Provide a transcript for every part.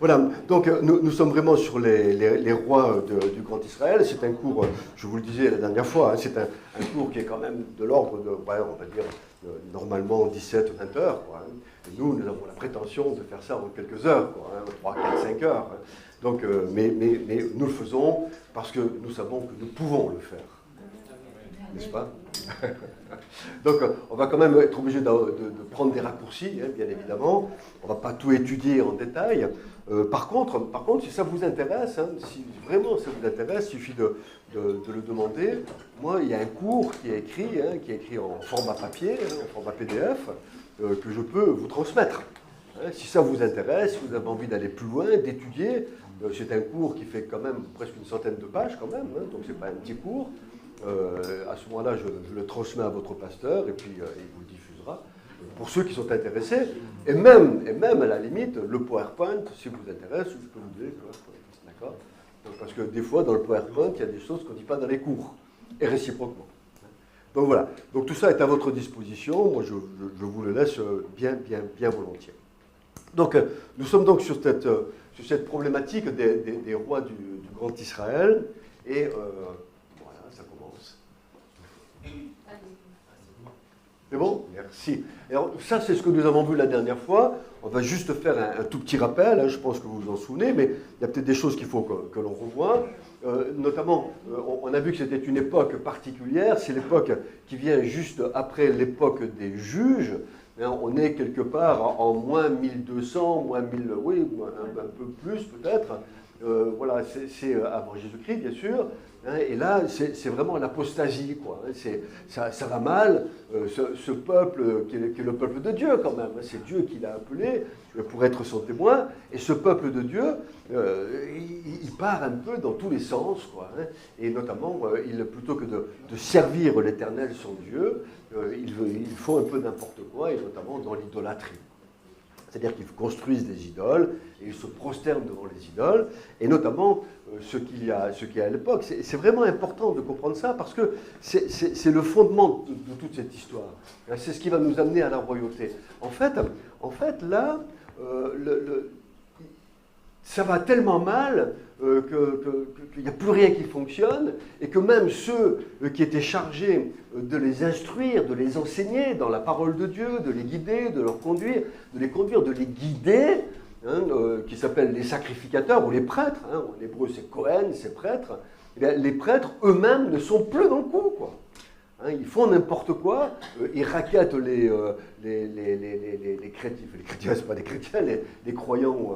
Voilà, donc nous sommes vraiment sur les rois du Grand Israël. C'est un cours, je vous le disais la dernière fois, hein, c'est un cours qui est quand même de l'ordre de, ouais, on va dire, normalement 17-20 heures. Quoi, hein. Et nous avons la prétention de faire ça en quelques heures, quoi, hein, 3, 4, 5 heures. Hein. Donc, mais nous le faisons parce que nous savons que nous pouvons le faire. N'est-ce pas? Donc, on va quand même être obligé de prendre des raccourcis, hein, bien évidemment. On ne va pas tout étudier en détail. Par contre, si ça vous intéresse, hein, si vraiment ça vous intéresse, il suffit de le demander. Moi, il y a un cours qui est écrit en format papier, hein, en format PDF, que je peux vous transmettre. Hein, si ça vous intéresse, si vous avez envie d'aller plus loin, d'étudier, c'est un cours qui fait quand même presque une centaine de pages, quand même, hein, donc ce n'est pas un petit cours. À ce moment-là, je le transmets à votre pasteur et puis il vous le diffusera pour ceux qui sont intéressés. Et même à la limite, le PowerPoint, si vous intéresse, je peux vous donner le PowerPoint. D'accord? Parce que des fois, dans le PowerPoint, il y a des choses qu'on ne dit pas dans les cours, et réciproquement. Donc voilà. Donc tout ça est à votre disposition. Moi, je vous le laisse bien volontiers. Donc, nous sommes donc sur cette problématique des rois du Grand Israël. Et voilà, ça commence. C'est bon? Merci. Alors, ça, c'est ce que nous avons vu la dernière fois. On va juste faire un tout petit rappel, hein, je pense que vous vous en souvenez, mais il y a peut-être des choses qu'il faut que l'on revoie. Notamment, on a vu que c'était une époque particulière, c'est l'époque qui vient juste après l'époque des juges. Hein, on est quelque part en moins 1200, moins 1000, oui, un peu plus peut-être. Voilà, c'est avant Jésus-Christ, bien sûr. Hein, et là, c'est vraiment l'apostasie, quoi. Hein, ça va mal. Ce peuple, qui est le peuple de Dieu, quand même, hein, c'est Dieu qui l'a appelé pour être son témoin. Et ce peuple de Dieu, il part un peu dans tous les sens, quoi. Hein, et notamment, plutôt que de servir l'Éternel, son Dieu, ils font un peu n'importe quoi, et notamment dans l'idolâtrie. C'est-à-dire qu'ils construisent des idoles et ils se prosternent devant les idoles, et notamment ce qu'il y a à l'époque. C'est vraiment important de comprendre ça parce que c'est le fondement de toute cette histoire. C'est ce qui va nous amener à la royauté. En fait là, ça va tellement mal qu'il n'y a plus rien qui fonctionne, et que même ceux qui étaient chargés de les instruire, de les enseigner dans la parole de Dieu, de les guider, de les guider, hein, qui s'appellent les sacrificateurs ou les prêtres, hein, en hébreu c'est Kohen, c'est prêtre, eh bien, les prêtres eux-mêmes ne sont plus dans le coup, quoi. Hein, ils font n'importe quoi, ils raquettent les chrétiens, c'est pas des chrétiens, les croyants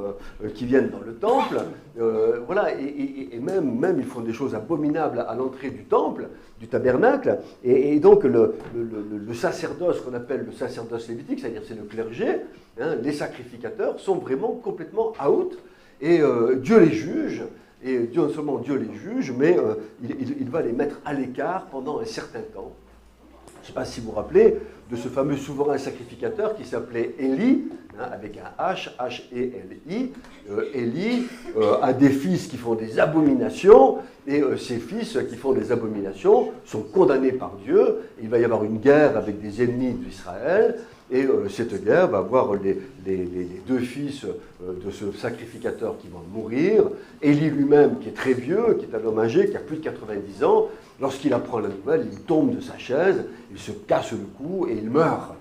qui viennent dans le temple, voilà, et même ils font des choses abominables à l'entrée du temple, du tabernacle, et donc le sacerdoce qu'on appelle le sacerdoce lévitique, c'est-à-dire c'est le clergé, hein, les sacrificateurs sont vraiment complètement out, et Dieu les juge. Et non seulement Dieu les juge, mais il va les mettre à l'écart pendant un certain temps. Je ne sais pas si vous vous rappelez de ce fameux souverain sacrificateur qui s'appelait Élie, hein, avec un H, H-E-L-I. Élie a des fils qui font des abominations, et ces fils qui font des abominations sont condamnés par Dieu. Il va y avoir une guerre avec des ennemis d'Israël. Et cette guerre va voir les deux fils de ce sacrificateur qui vont mourir. Élie lui-même, qui est très vieux, qui est un homme âgé, qui a plus de 90 ans, lorsqu'il apprend la nouvelle, il tombe de sa chaise, il se casse le cou et il meurt.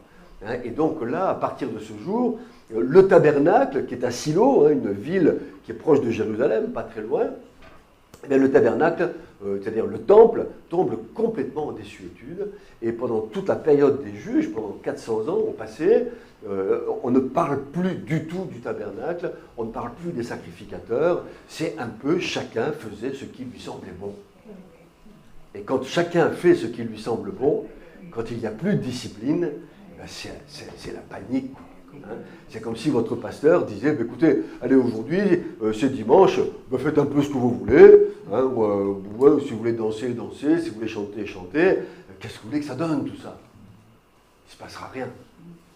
Hein, et donc là, à partir de ce jour, le tabernacle, qui est à Silo, hein, une ville qui est proche de Jérusalem, pas très loin, eh bien, le tabernacle, c'est-à-dire le temple, tombe complètement en désuétude. Et pendant toute la période des juges, pendant 400 ans, on ne parle plus du tout du tabernacle, on ne parle plus des sacrificateurs. C'est un peu chacun faisait ce qui lui semblait bon. Et quand chacun fait ce qui lui semble bon, quand il n'y a plus de discipline, c'est la panique. Hein, c'est comme si votre pasteur disait, écoutez, allez aujourd'hui, c'est dimanche, faites un peu ce que vous voulez, hein, si vous voulez danser, dansez, si vous voulez chanter, chantez, qu'est-ce que vous voulez que ça donne tout ça? Il ne se passera rien.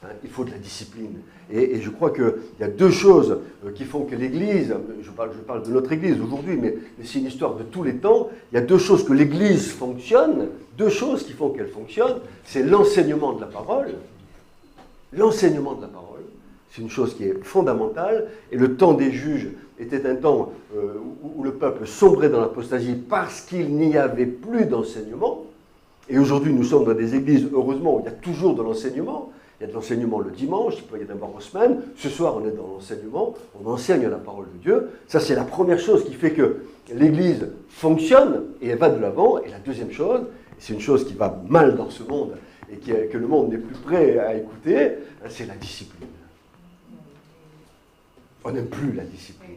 Hein, il faut de la discipline. Et je crois qu'il y a deux choses qui font que l'Église, je parle de notre Église aujourd'hui, mais c'est une histoire de tous les temps, il y a deux choses que l'Église fonctionne, deux choses qui font qu'elle fonctionne, c'est l'enseignement de la parole, C'est une chose qui est fondamentale. Et le temps des juges était un temps où le peuple sombrait dans l'apostasie parce qu'il n'y avait plus d'enseignement. Et aujourd'hui, nous sommes dans des églises, heureusement, où il y a toujours de l'enseignement. Il y a de l'enseignement le dimanche, il peut y avoir en semaine. Ce soir, on est dans l'enseignement, on enseigne la parole de Dieu. Ça, c'est la première chose qui fait que l'Église fonctionne et elle va de l'avant. Et la deuxième chose, c'est une chose qui va mal dans ce monde et que le monde n'est plus prêt à écouter, c'est la discipline. On n'aime plus la discipline.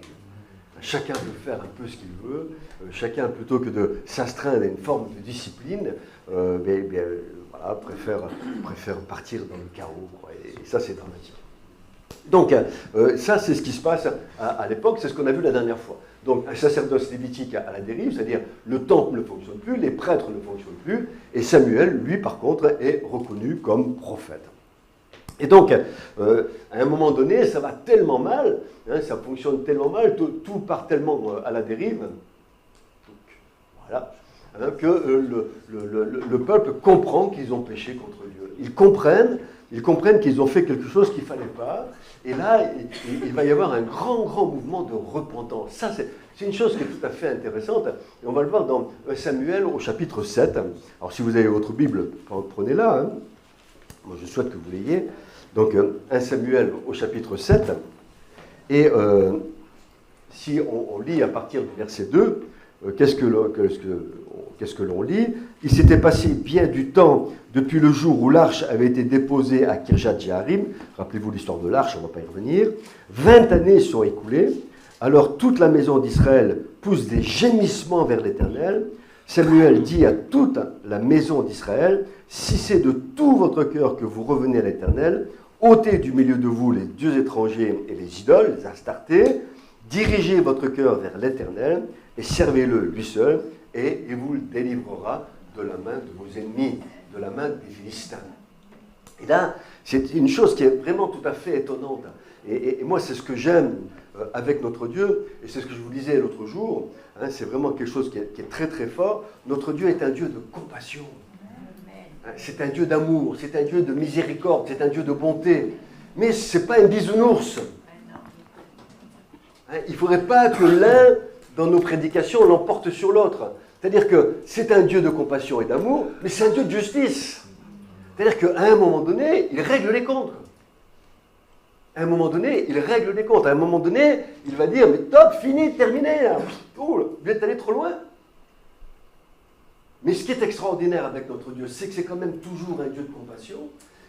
Chacun veut faire un peu ce qu'il veut. Chacun, plutôt que de s'astreindre à une forme de discipline, voilà, préfère partir dans le chaos. Quoi. Et ça, c'est dramatique. Donc, ça, c'est ce qui se passe à l'époque. C'est ce qu'on a vu la dernière fois. Donc, un sacerdoce lévitique à la dérive, c'est-à-dire le temple ne fonctionne plus, les prêtres ne fonctionnent plus, et Samuel, lui, par contre, est reconnu comme prophète. Et donc, à un moment donné, ça va tellement mal, hein, ça fonctionne tellement mal, tout part tellement à la dérive, donc, voilà, hein, que le peuple comprend qu'ils ont péché contre Dieu. Ils comprennent qu'ils ont fait quelque chose qu'il ne fallait pas, et là, il va y avoir un grand mouvement de repentance. Ça, c'est une chose qui est tout à fait intéressante, et on va le voir dans Samuel au chapitre 7. Alors, si vous avez votre Bible, prenez-la, hein. Moi, je souhaite que vous l'ayez. Donc, 1 Samuel au chapitre 7, et si on lit à partir du verset 2, qu'est-ce que l'on lit? Il s'était passé bien du temps depuis le jour où l'arche avait été déposée à Kirjat-Jearim. Rappelez-vous l'histoire de l'arche, on ne va pas y revenir. 20 années sont écoulées. Alors toute la maison d'Israël pousse des gémissements vers l'Éternel. Samuel dit à toute la maison d'Israël, si c'est de tout votre cœur que vous revenez à l'Éternel, ôtez du milieu de vous les dieux étrangers et les idoles, les Astartés, dirigez votre cœur vers l'Éternel et servez-le lui seul, et il vous délivrera de la main de vos ennemis, de la main des Philistins. Et là, c'est une chose qui est vraiment tout à fait étonnante. Et moi, c'est ce que j'aime avec notre Dieu, et c'est ce que je vous disais l'autre jour, hein, c'est vraiment quelque chose qui est très très fort. Notre Dieu est un Dieu de compassion. C'est un Dieu d'amour, c'est un Dieu de miséricorde, c'est un Dieu de bonté. Mais ce n'est pas un bisounours. Il ne faudrait pas que l'un, dans nos prédications, l'emporte sur l'autre. C'est-à-dire que c'est un Dieu de compassion et d'amour, mais c'est un Dieu de justice. C'est-à-dire qu'à un moment donné, il règle les comptes. À un moment donné, il règle les comptes. À un moment donné, il va dire, mais top, fini, terminé. Là. Oh, vous êtes allé trop loin. Mais ce qui est extraordinaire avec notre Dieu, c'est que c'est quand même toujours un Dieu de compassion.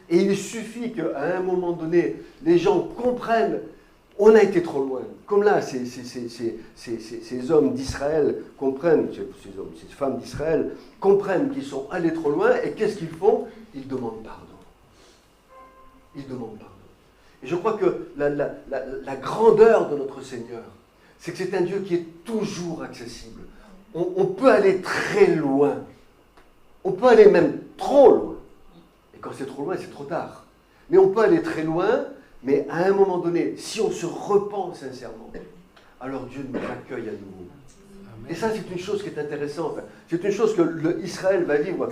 Et il suffit qu'à un moment donné, les gens comprennent, on a été trop loin. Comme là, ces hommes d'Israël comprennent, ces femmes d'Israël comprennent qu'ils sont allés trop loin, et qu'est-ce qu'ils font? Ils demandent pardon. Ils demandent pardon. Et je crois que la grandeur de notre Seigneur, c'est que c'est un Dieu qui est toujours accessible. On peut aller très loin. On peut aller même trop loin. Et quand c'est trop loin, c'est trop tard. Mais on peut aller très loin, mais à un moment donné, si on se repent sincèrement, alors Dieu nous accueille à nouveau. Et ça, c'est une chose qui est intéressante. C'est une chose que Israël va vivre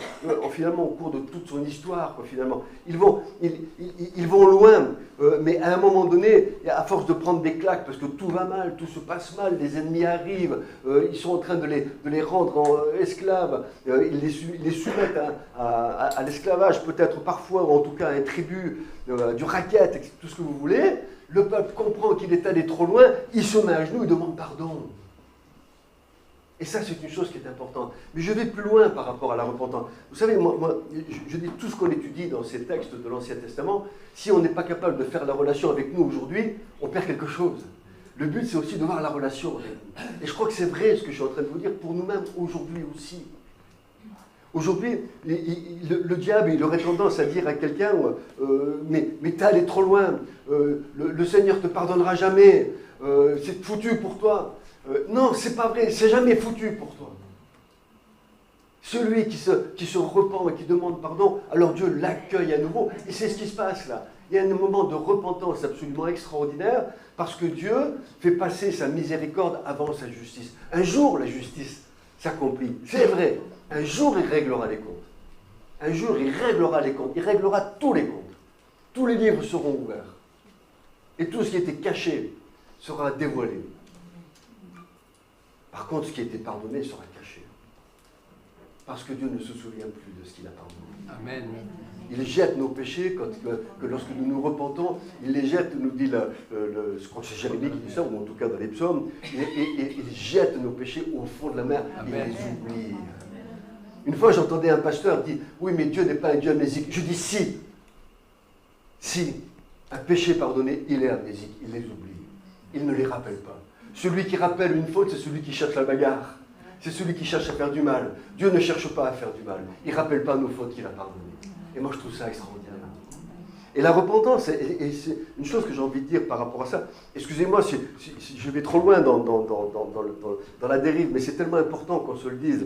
finalement au cours de toute son histoire. Finalement. Ils vont loin, mais à un moment donné, à force de prendre des claques, parce que tout va mal, tout se passe mal, les ennemis arrivent, ils sont en train de les rendre esclaves, ils les soumettent à l'esclavage, peut-être parfois, ou en tout cas à un tribut, du racket, tout ce que vous voulez. Le peuple comprend qu'il est allé trop loin, il se met à genoux, il demande pardon. Et ça, c'est une chose qui est importante. Mais je vais plus loin par rapport à la repentance. Vous savez, moi je dis tout ce qu'on étudie dans ces textes de l'Ancien Testament, si on n'est pas capable de faire la relation avec nous aujourd'hui, on perd quelque chose. Le but, c'est aussi de voir la relation avec nous. Et je crois que c'est vrai ce que je suis en train de vous dire pour nous-mêmes aujourd'hui aussi. Aujourd'hui, le diable, il aurait tendance à dire à quelqu'un mais t'es allé trop loin, le Seigneur ne te pardonnera jamais, c'est foutu pour toi. Non, c'est pas vrai, c'est jamais foutu pour toi. Celui qui se repent et qui demande pardon, alors Dieu l'accueille à nouveau. Et c'est ce qui se passe là. Il y a un moment de repentance absolument extraordinaire parce que Dieu fait passer sa miséricorde avant sa justice. Un jour, la justice s'accomplit. C'est vrai. Un jour, il réglera les comptes. Un jour, il réglera les comptes. Il réglera tous les comptes. Tous les livres seront ouverts. Et tout ce qui était caché sera dévoilé. Par contre, ce qui a été pardonné sera caché. Parce que Dieu ne se souvient plus de ce qu'il a pardonné. Amen. Il jette nos péchés, que lorsque nous nous repentons, il les jette, nous dit, je crois que c'est Jérémie qui dit ça, ou en tout cas dans les psaumes, il jette nos péchés au fond de la mer, Amen. il les oublie. Une fois, j'entendais un pasteur dire, oui, mais Dieu n'est pas un Dieu amnésique. Je dis, si, un péché pardonné, il est amnésique, il les oublie. Il ne les rappelle pas. Celui qui rappelle une faute, c'est celui qui cherche la bagarre. C'est celui qui cherche à faire du mal. Dieu ne cherche pas à faire du mal. Il ne rappelle pas nos fautes qu'il a pardonnées. Et moi, je trouve ça extraordinaire. Et la repentance, et c'est une chose que j'ai envie de dire par rapport à ça. Excusez-moi si je vais trop loin dans la dérive, mais c'est tellement important qu'on se le dise.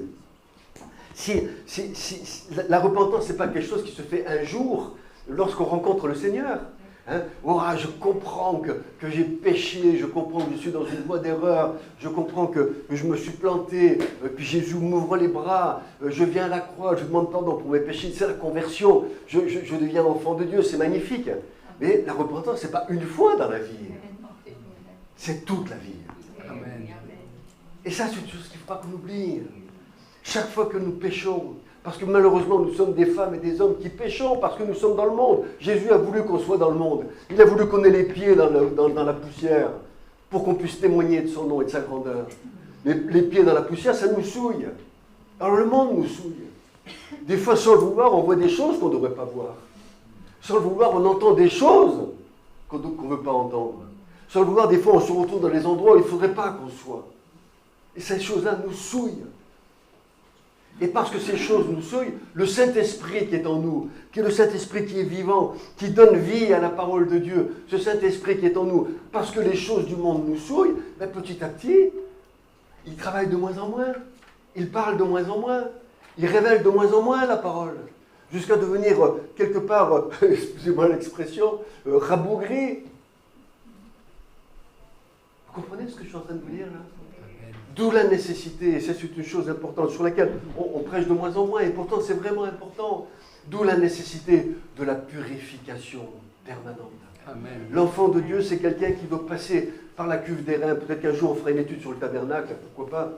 La repentance, ce n'est pas quelque chose qui se fait un jour lorsqu'on rencontre le Seigneur. Hein? Oh, je comprends que j'ai péché, je comprends que je suis dans une voie d'erreur, je comprends que je me suis planté, puis Jésus m'ouvre les bras, je viens à la croix, je demande pardon pour mes péchés, c'est la conversion, je deviens enfant de Dieu, c'est magnifique. Mais la repentance, ce n'est pas une fois dans la vie, c'est toute la vie. Amen. Et ça, c'est une chose qu'il ne faut pas qu'on oublie. Chaque fois que nous péchons, parce que malheureusement, nous sommes des femmes et des hommes qui péchons parce que nous sommes dans le monde. Jésus a voulu qu'on soit dans le monde. Il a voulu qu'on ait les pieds dans la poussière pour qu'on puisse témoigner de son nom et de sa grandeur. Mais les pieds dans la poussière, ça nous souille. Alors le monde nous souille. Des fois, sans le vouloir, on voit des choses qu'on ne devrait pas voir. Sans le vouloir, on entend des choses qu'on ne veut pas entendre. Sans le vouloir, des fois, on se retrouve dans les endroits où il ne faudrait pas qu'on soit. Et ces choses-là nous souillent. Et parce que ces choses nous souillent, le Saint-Esprit qui est en nous, qui est le Saint-Esprit qui est vivant, qui donne vie à la parole de Dieu, ce Saint-Esprit qui est en nous, parce que les choses du monde nous souillent, ben petit à petit, il travaille de moins en moins, il parle de moins en moins, il révèle de moins en moins la parole, jusqu'à devenir quelque part, excusez-moi l'expression, rabougri. Vous comprenez ce que je suis en train de vous dire là ? D'où la nécessité, et ça c'est une chose importante sur laquelle on prêche de moins en moins, et pourtant c'est vraiment important, d'où la nécessité de la purification permanente. Amen. L'enfant de Dieu, c'est quelqu'un qui doit passer par la cuve d'airain. Peut-être qu'un jour on fera une étude sur le tabernacle, pourquoi pas,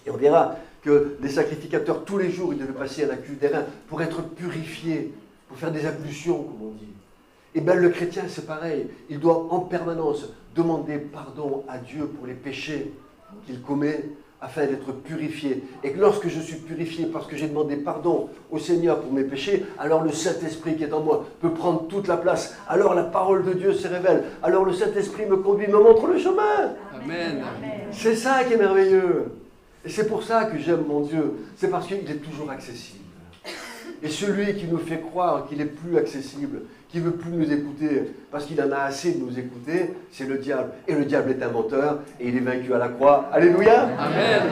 et on verra que les sacrificateurs, tous les jours, ils devaient passer à la cuve d'airain pour être purifiés, pour faire des ablutions, comme on dit. Et bien le chrétien, c'est pareil, il doit en permanence demander pardon à Dieu pour les péchés qu'il commet afin d'être purifié. Et que lorsque je suis purifié parce que j'ai demandé pardon au Seigneur pour mes péchés, alors le Saint-Esprit qui est en moi peut prendre toute la place. Alors la parole de Dieu se révèle. Alors le Saint-Esprit me conduit, me montre le chemin. Amen. C'est ça qui est merveilleux. Et c'est pour ça que j'aime mon Dieu. C'est parce qu'il est toujours accessible. Et celui qui nous fait croire qu'il est plus accessible, qui ne veut plus nous écouter, parce qu'il en a assez de nous écouter, c'est le diable. Et le diable est un menteur, et il est vaincu à la croix. Alléluia. Amen.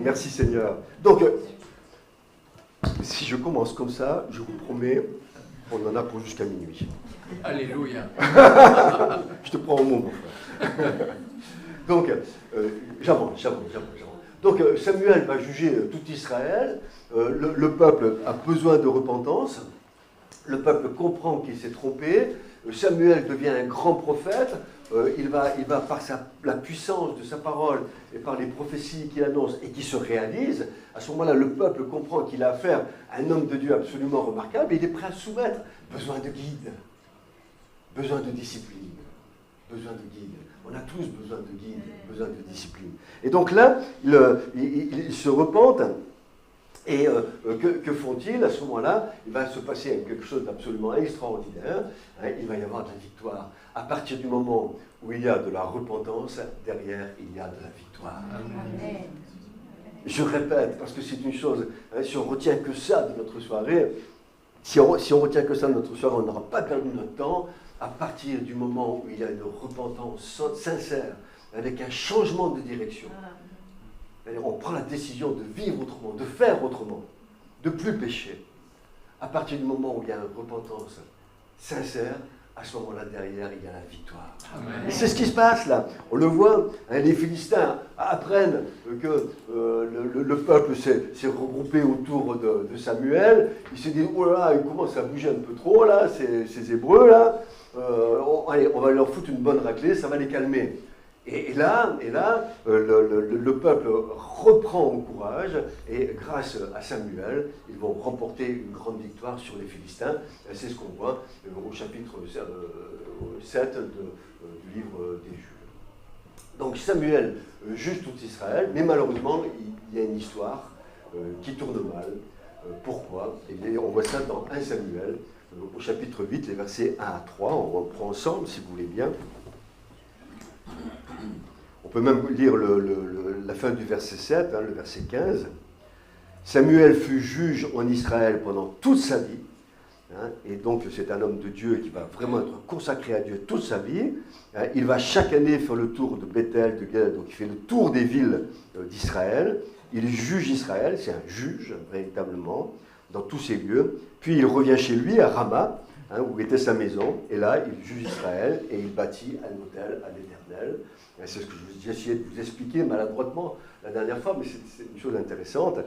Merci Seigneur. Donc, si je commence comme ça, je vous promets, on en a pour jusqu'à minuit. Alléluia. Je te prends au mot, mon frère. Donc, j'avance. Donc, Samuel va juger tout Israël. Le peuple a besoin de repentance. Le peuple comprend qu'il s'est trompé. Samuel devient un grand prophète. Il va par la puissance de sa parole et par les prophéties qu'il annonce et qui se réalisent. À ce moment-là, le peuple comprend qu'il a affaire à un homme de Dieu absolument remarquable et il est prêt à soumettre. Besoin de guide, besoin de discipline, besoin de guide. On a tous besoin de guide, besoin de discipline. Et donc là, ils se repentent. Et que font-ils à ce moment-là? Il va se passer quelque chose d'absolument extraordinaire. Il va y avoir de la victoire. À partir du moment où il y a de la repentance, derrière, il y a de la victoire. Amen. Je répète, parce que c'est une chose, si on retient que ça de notre soirée, si on retient que ça de notre soirée, on n'aura pas perdu notre temps. À partir du moment où il y a une repentance sincère, avec un changement de direction, on prend la décision de vivre autrement, de faire autrement, de ne plus pécher. À partir du moment où il y a une repentance sincère, à ce moment-là, derrière, il y a la victoire. Amen. Et c'est ce qui se passe là. On le voit, les Philistins apprennent que le peuple s'est regroupé autour de Samuel. Ils se disent, oh là là, ils commencent à bouger un peu trop là, ces Hébreux là. allez, on va leur foutre une bonne raclée, ça va les calmer. Et là, le peuple reprend au courage, et grâce à Samuel, ils vont remporter une grande victoire sur les Philistins. C'est ce qu'on voit au chapitre 7 du livre des Juges. Donc Samuel juge tout Israël, mais malheureusement, il y a une histoire qui tourne mal. Pourquoi? Et on voit ça dans 1 Samuel, au chapitre 8, les versets 1 à 3. On reprend ensemble, si vous voulez bien. On peut même lire la fin du verset 7, le verset 15. Samuel fut juge en Israël pendant toute sa vie. Et donc c'est un homme de Dieu qui va vraiment être consacré à Dieu toute sa vie. Il va chaque année faire le tour de Bethel, de Gad, donc il fait le tour des villes d'Israël. Il juge Israël, c'est un juge véritablement, dans tous ces lieux. Puis il revient chez lui à Rama, où était sa maison, et là il juge Israël et il bâtit un autel à l'Éternel. C'est ce que j'ai essayé de vous expliquer maladroitement la dernière fois, mais c'est une chose intéressante.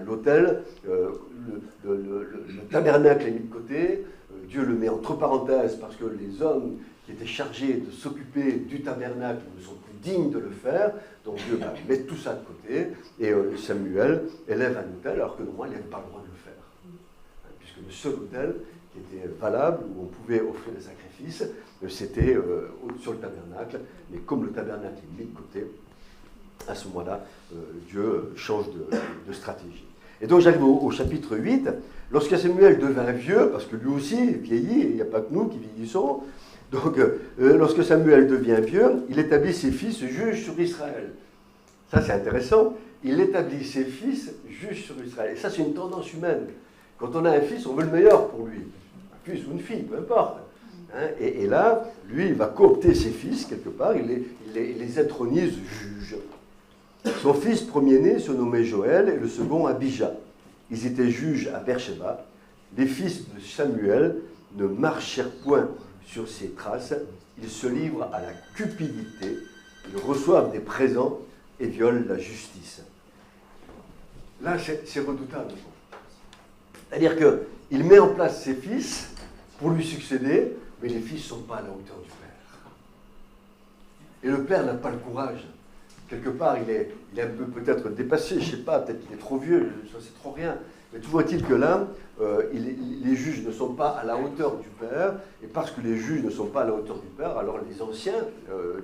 L'autel, le tabernacle est mis de côté, Dieu le met entre parenthèses parce que les hommes qui étaient chargés de s'occuper du tabernacle ne sont plus dignes de le faire, donc Dieu va mettre tout ça de côté, et Samuel élève un autel alors que normalement il n'avait pas le droit de le faire. Puisque le seul autel qui était valable, où on pouvait offrir des sacrifices, c'était sur le tabernacle, mais comme le tabernacle est mis de côté, à ce moment-là, Dieu change de stratégie. Et donc j'arrive au chapitre 8, lorsque Samuel devint vieux, parce que lui aussi vieillit, il n'y a pas que nous qui vieillissons, donc lorsque Samuel devient vieux, il établit ses fils juges sur Israël. Ça c'est intéressant, il établit ses fils juges sur Israël. Et ça c'est une tendance humaine. Quand on a un fils, on veut le meilleur pour lui. Un fils ou une fille, peu importe. Et là, lui, il va coopter ses fils, quelque part, il les intronise juges. Son fils premier-né se nommait Joël et le second Abijah. Ils étaient juges à Beersheba. Les fils de Samuel ne marchèrent point sur ses traces. Ils se livrent à la cupidité, ils reçoivent des présents et violent la justice. Là, c'est redoutable. C'est-à-dire qu'il met en place ses fils pour lui succéder, mais les fils ne sont pas à la hauteur du père. Et le père n'a pas le courage. Quelque part, il est un peu peut-être dépassé, je ne sais pas, peut-être qu'il est trop vieux, ça c'est trop rien. Mais toujours est-il que là, les juges ne sont pas à la hauteur du père, et parce que les juges ne sont pas à la hauteur du père, alors les anciens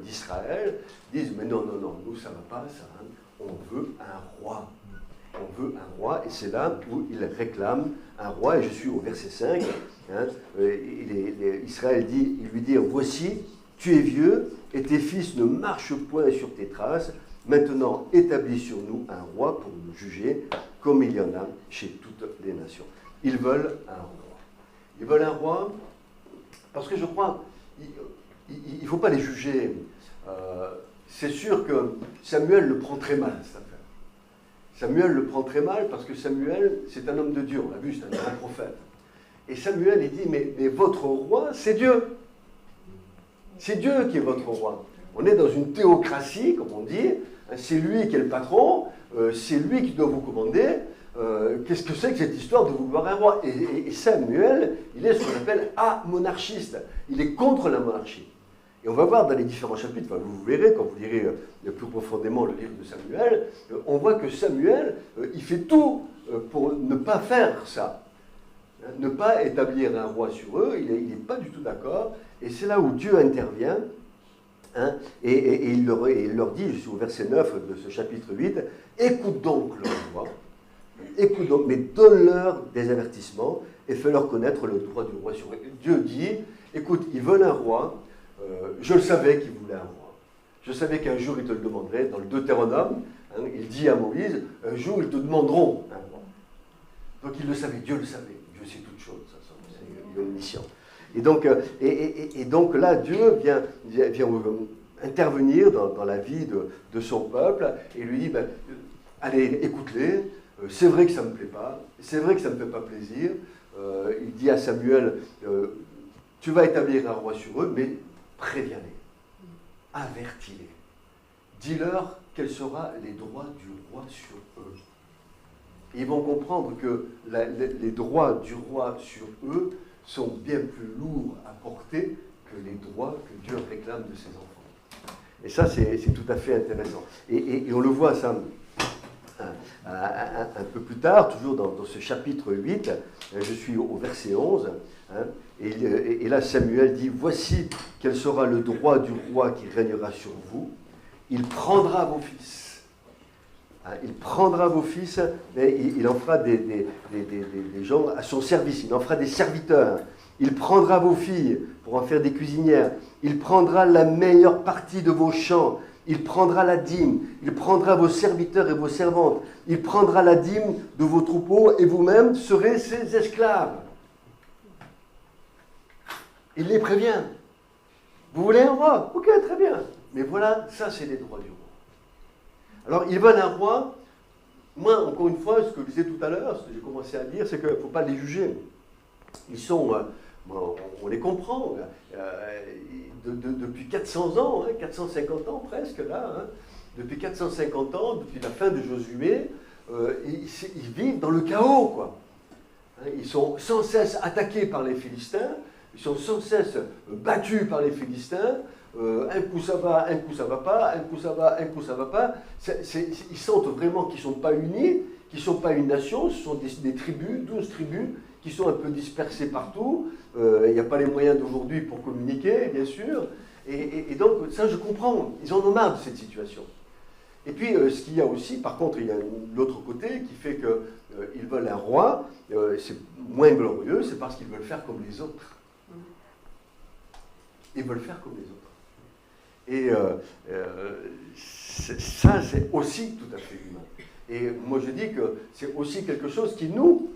d'Israël disent, mais non, nous ça ne va pas, ça, on veut un roi. On veut un roi, et c'est là où il réclame un roi, et je suis au verset 5, Israël dit, il lui dit, voici, tu es vieux, et tes fils ne marchent point sur tes traces, maintenant établis sur nous un roi pour nous juger, comme il y en a chez toutes les nations. Ils veulent un roi. Ils veulent un roi, parce que je crois, il ne faut pas les juger. C'est sûr que Samuel le prend très mal, cette affaire. Samuel le prend très mal parce que Samuel, c'est un homme de Dieu, on l'a vu, c'est un grand prophète. Et Samuel, il dit, mais votre roi, c'est Dieu. C'est Dieu qui est votre roi. On est dans une théocratie, comme on dit, c'est lui qui est le patron, c'est lui qui doit vous commander. Qu'est-ce que c'est que cette histoire de vouloir un roi? Et Samuel, il est ce qu'on appelle amonarchiste. Il est contre la monarchie. Et on va voir dans les différents chapitres, enfin, vous verrez quand vous lirez plus profondément le livre de Samuel, on voit que Samuel, il fait tout pour ne pas faire ça. Ne pas établir un roi sur eux, il n'est pas du tout d'accord. Et c'est là où Dieu intervient. Et il leur dit, je suis au verset 9 de ce chapitre 8, écoute donc leur voix, écoute donc, mais donne-leur des avertissements et fais-leur connaître le droit du roi sur eux. Dieu dit, écoute, ils veulent un roi, je le savais qu'ils voulaient un roi. Je savais qu'un jour ils te le demanderaient, dans le Deutéronome, il dit à Moïse, un jour ils te demanderont un roi. Donc il le savait, Dieu le savait, Dieu sait toutes choses, c'est omniscient. Et donc là, Dieu vient intervenir dans la vie de son peuple et lui dit, allez, écoute-les, c'est vrai que ça ne me plaît pas, c'est vrai que ça ne me fait pas plaisir. Il dit à Samuel, tu vas établir un roi sur eux, mais préviens-les, avertis-les, dis-leur quels seront les droits du roi sur eux. Et ils vont comprendre que les droits du roi sur eux sont bien plus lourds à porter que les droits que Dieu réclame de ses enfants. Et ça, c'est tout à fait intéressant. Et on le voit, ça, un peu plus tard, toujours dans ce chapitre 8, je suis au verset 11, hein, et là Samuel dit, « Voici quel sera le droit du roi qui régnera sur vous. Il prendra vos fils. » Il prendra vos fils, et il en fera des gens à son service, il en fera des serviteurs. Il prendra vos filles pour en faire des cuisinières. Il prendra la meilleure partie de vos champs. Il prendra la dîme. Il prendra vos serviteurs et vos servantes. Il prendra la dîme de vos troupeaux et vous-même serez ses esclaves. Il les prévient. Vous voulez un roi? Ok, très bien. Mais voilà, ça c'est les droits du roi. Alors, ils veulent un roi. Moi, encore une fois, ce que je disais tout à l'heure, ce que j'ai commencé à dire, c'est qu'il ne faut pas les juger. Ils sont, on les comprend, depuis 400 ans, 450 ans presque là, depuis 450 ans, depuis la fin de Josué, ils vivent dans le chaos, quoi. Ils sont sans cesse attaqués par les Philistins, ils sont sans cesse battus par les Philistins. Un coup ça va, un coup ça va pas, un coup ça va, un coup ça va pas. Ils sentent vraiment qu'ils ne sont pas unis, qu'ils ne sont pas une nation, ce sont des tribus, 12 tribus, qui sont un peu dispersées partout. Il n'y a pas les moyens d'aujourd'hui pour communiquer, bien sûr. Et donc, ça, je comprends. Ils en ont marre de cette situation. Et puis, ce qu'il y a aussi, par contre, il y a l'autre côté qui fait qu'ils veulent un roi. C'est moins glorieux, c'est parce qu'ils veulent faire comme les autres. Ils veulent faire comme les autres. Et ça, c'est aussi tout à fait humain. Et moi, je dis que c'est aussi quelque chose qui nous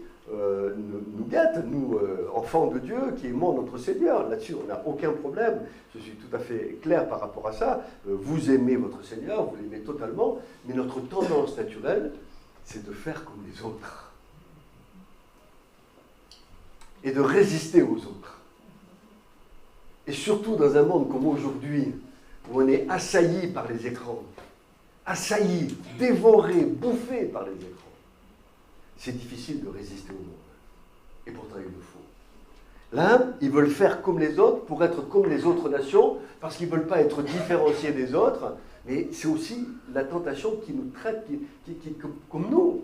gâte, nous, enfants de Dieu, qui aimons notre Seigneur. Là-dessus, on n'a aucun problème. Je suis tout à fait clair par rapport à ça. Vous aimez votre Seigneur, vous l'aimez totalement, mais notre tendance naturelle, c'est de faire comme les autres. Et de résister aux autres. Et surtout dans un monde comme aujourd'hui, où on est assailli par les écrans, assailli, dévoré, bouffé par les écrans. C'est difficile de résister au monde. Et pourtant, il le faut. Là, ils veulent faire comme les autres pour être comme les autres nations, parce qu'ils ne veulent pas être différenciés des autres, mais c'est aussi la tentation qui nous traite, comme nous.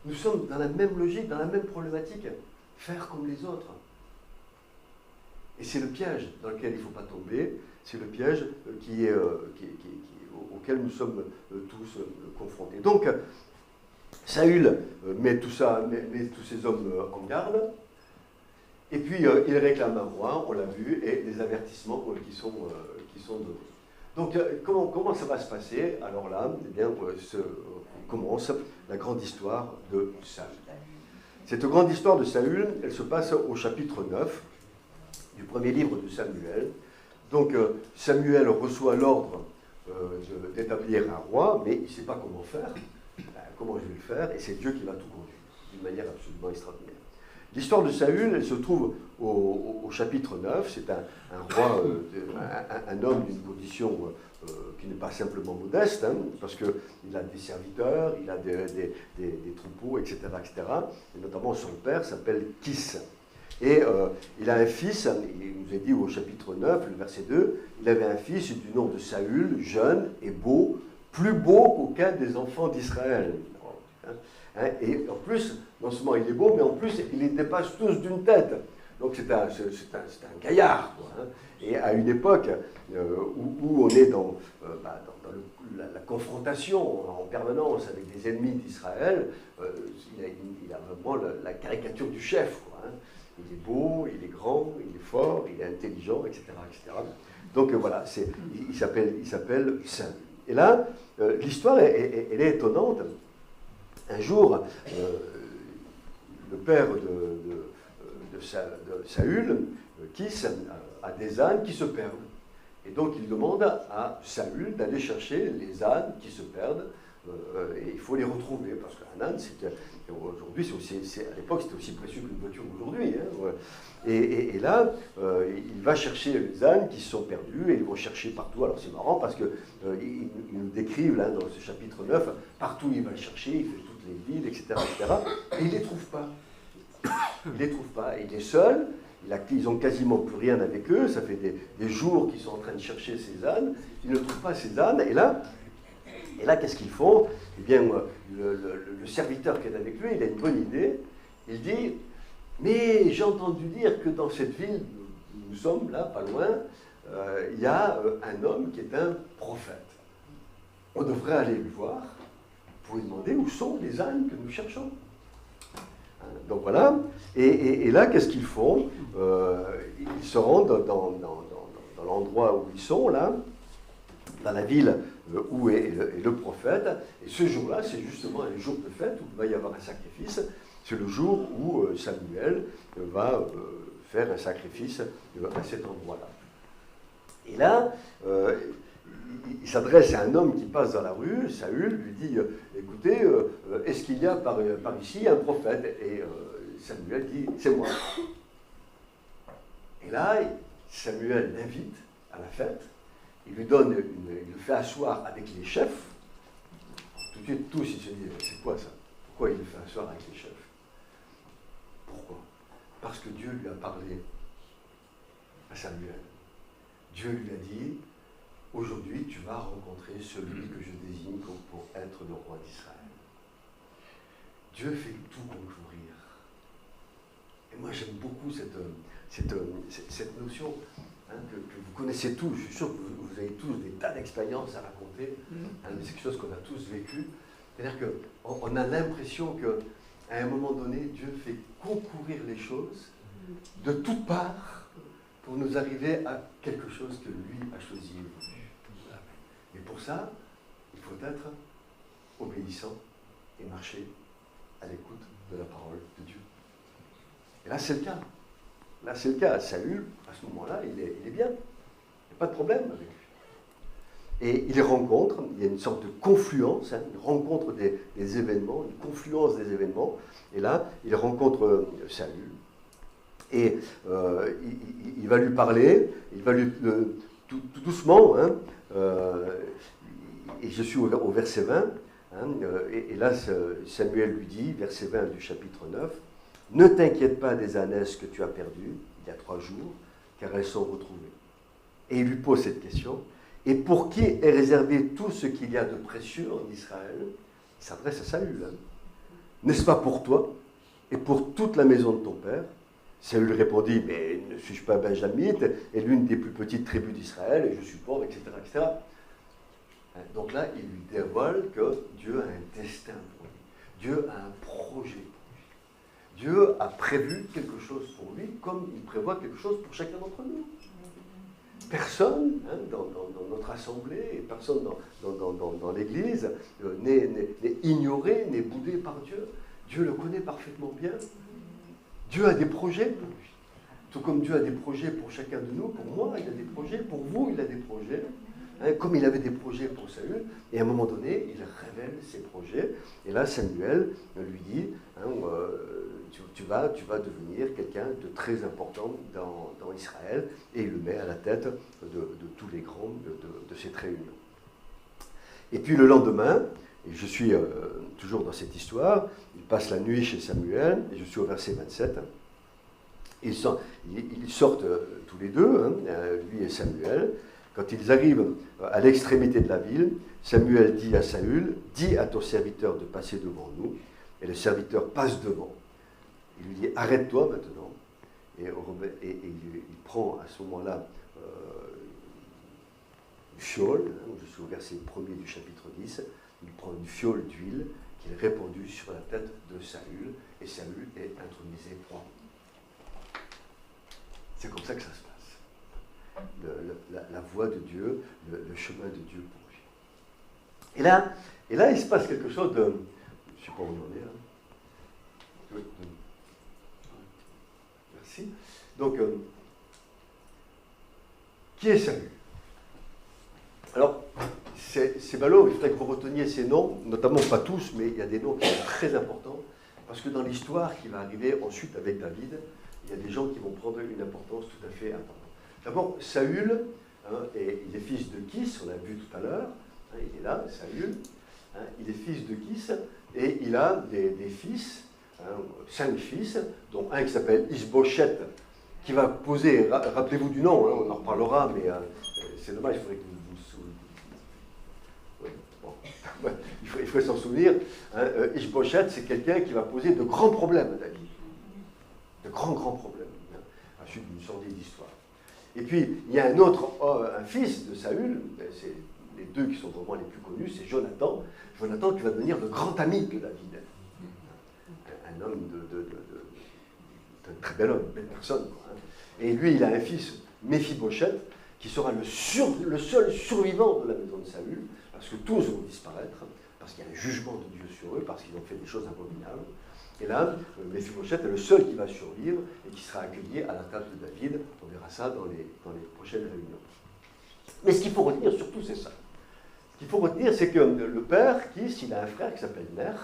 Nous sommes dans la même logique, dans la même problématique. Faire comme les autres. Et c'est le piège dans lequel il ne faut pas tomber, c'est le piège auquel nous sommes tous confrontés. Donc, Saül met tous ces hommes en garde, et puis il réclame un roi, on l'a vu, et des avertissements qui sont donnés. Donc, comment ça va se passer? Alors là, eh bien, commence la grande histoire de Saül. Cette grande histoire de Saül, elle se passe au chapitre 9 du premier livre de Samuel. Donc Samuel reçoit l'ordre d'établir un roi, mais il ne sait pas comment faire. Comment je vais le faire? Et c'est Dieu qui va tout conduire, d'une manière absolument extraordinaire. L'histoire de Saül, elle se trouve au chapitre 9. C'est un roi, un homme d'une condition qui n'est pas simplement modeste, parce qu'il a des serviteurs, il a des troupeaux, etc., etc. Et notamment son père s'appelle Kis. Et il a un fils, il nous est dit au chapitre 9, le verset 2, il avait un fils du nom de Saül, jeune et beau, plus beau qu'aucun des enfants d'Israël. Et en plus, non seulement il est beau, mais en plus, il les dépasse tous d'une tête. Donc c'est un gaillard, quoi, Et à une époque où on est dans la confrontation en permanence avec des ennemis d'Israël, il a vraiment la caricature du chef, quoi, Il est beau, il est grand, il est fort, il est intelligent, etc. etc. Donc voilà, il s'appelle Saül. Et là, l'histoire, elle est étonnante. Un jour, le père de Saül, Kis, a des ânes qui se perdent. Et donc il demande à Saül d'aller chercher les ânes qui se perdent. Et il faut les retrouver, parce qu'un âne, aujourd'hui, à l'époque, c'était aussi précieux qu'une voiture aujourd'hui. Et là, il va chercher les ânes qui se sont perdus, et ils vont chercher partout. Alors c'est marrant, parce qu'ils nous décrivent, là, dans ce chapitre 9, partout il va le chercher, il fait toutes les villes, etc. etc. Et il ne les trouve pas. Il ne les trouve pas. Il est seul, ils n'ont quasiment plus rien avec eux, ça fait des jours qu'ils sont en train de chercher ces ânes, ils ne trouvent pas ces ânes, et là qu'est-ce qu'ils font? Eh bien, le serviteur qui est avec lui, il a une bonne idée, il dit, mais j'ai entendu dire que dans cette ville, nous sommes là, pas loin, il y a un homme qui est un prophète. On devrait aller le voir pour lui demander où sont les ânes que nous cherchons. Donc voilà, et là, qu'est-ce qu'ils font? Ils se rendent dans l'endroit où ils sont, là, dans la ville où est le prophète, et ce jour-là, c'est justement un jour de fête où il va y avoir un sacrifice. C'est le jour où Samuel va faire un sacrifice à cet endroit-là. Et là, il s'adresse à un homme qui passe dans la rue, Saül lui dit, écoutez, est-ce qu'il y a par ici un prophète? Et Samuel dit, c'est moi. Et là, Samuel l'invite à la fête, il lui donne, il le fait asseoir avec les chefs. Tout de suite, tous, ils se disent, c'est quoi ça? Pourquoi il le fait asseoir avec les chefs? Pourquoi? Parce que Dieu lui a parlé à Samuel. Dieu lui a dit, aujourd'hui tu vas rencontrer celui que je désigne pour être le roi d'Israël. Dieu fait tout concourir. Et moi j'aime beaucoup cette notion que vous connaissez tous. Je suis sûr que vous avez tous des tas d'expériences à raconter. C'est quelque chose qu'on a tous vécu. C'est-à-dire qu'on a l'impression qu'à un moment donné, Dieu fait concourir les choses de toutes parts pour nous arriver à quelque chose que lui a choisi et voulu. Et pour ça, il faut être obéissant et marcher à l'écoute de la parole de Dieu. Et là, c'est le cas. Là, c'est le cas. Saül, à ce moment-là, il est bien. Il n'y a pas de problème avec lui. Et il rencontre, il y a une sorte de confluence, une rencontre des événements, une confluence des événements. Et là, il rencontre Saül. Et il va lui parler, il va lui tout doucement, et je suis au verset 20, et là Samuel lui dit, verset 20 du chapitre 9, « Ne t'inquiète pas des ânesses que tu as perdues il y a 3 jours, car elles sont retrouvées. » Et il lui pose cette question, « Et pour qui est réservé tout ce qu'il y a de précieux en Israël ?» Il s'adresse à Saül. N'est-ce pas pour toi et pour toute la maison de ton père? Saül répondit, mais ne suis-je pas benjamite et l'une des plus petites tribus d'Israël, et je suis pauvre, etc., etc. Donc là, il lui dévoile que Dieu a un destin pour lui. Dieu a un projet pour lui. Dieu a prévu quelque chose pour lui, comme il prévoit quelque chose pour chacun d'entre nous. Personne dans notre assemblée, personne dans l'Église n'est ignoré, n'est boudé par Dieu. Dieu le connaît parfaitement bien. Dieu a des projets pour lui. Tout comme Dieu a des projets pour chacun de nous, pour moi, il a des projets, pour vous, il a des projets. Comme il avait des projets pour Saül, et à un moment donné, il révèle ses projets. Et là, Samuel lui dit, tu vas devenir quelqu'un de très important dans Israël, et il le met à la tête de tous les grands de cette réunion. Et puis le lendemain, et je suis toujours dans cette histoire, il passe la nuit chez Samuel, et je suis au verset 27. Ils sortent tous les deux, lui et Samuel. Quand ils arrivent à l'extrémité de la ville, Samuel dit à Saül, « Dis à ton serviteur de passer devant nous. » Et le serviteur passe devant. Il lui dit, « Arrête-toi maintenant. » Et il prend à ce moment-là une fiole, je suis au verset 1er du chapitre 10, il prend une fiole d'huile qu'il est répandue sur la tête de Saül, et Saül est intronisé roi. C'est comme ça que ça se passe. La voie de Dieu, le chemin de Dieu pour lui. Et là, il se passe quelque chose de... Je ne sais pas où on en est là. Oui. Merci. Donc, qui est Saül? Alors, c'est ballot, il faudrait que vous reteniez ces noms, notamment pas tous, mais il y a des noms qui sont très importants, parce que dans l'histoire qui va arriver ensuite avec David, il y a des gens qui vont prendre une importance tout à fait importante. D'abord, Saül, il est fils de Kis, on l'a vu tout à l'heure, il est là, Saül, il est fils de Kis, et il a des fils, 5 fils, dont un qui s'appelle Isbosheth, qui va poser, rappelez-vous du nom, hein, on en reparlera, mais c'est dommage, il faudrait que vous il faudrait s'en souvenir. Hein, Ish-Bosheth, c'est quelqu'un qui va poser de grands problèmes à David. De grands problèmes, hein, à la suite d'une sordide histoire. Et puis, il y a un autre, un fils de Saül, c'est les deux qui sont vraiment les plus connus, c'est Jonathan. Jonathan qui va devenir le grand ami de David. Un homme un très bel homme, une belle personne. Quoi, hein. Et lui, il a un fils, Méphibosheth, qui sera le seul survivant de la maison de Saül, parce que tous vont disparaître, parce qu'il y a un jugement de Dieu sur eux, parce qu'ils ont fait des choses abominables. Et là, Méphibosheth est le seul qui va survivre et qui sera accueilli à la table de David. On verra ça dans les prochaines réunions. Mais ce qu'il faut retenir surtout, c'est ça. Ce qu'il faut retenir, c'est que le père, Kis, il a un frère qui s'appelle Ner,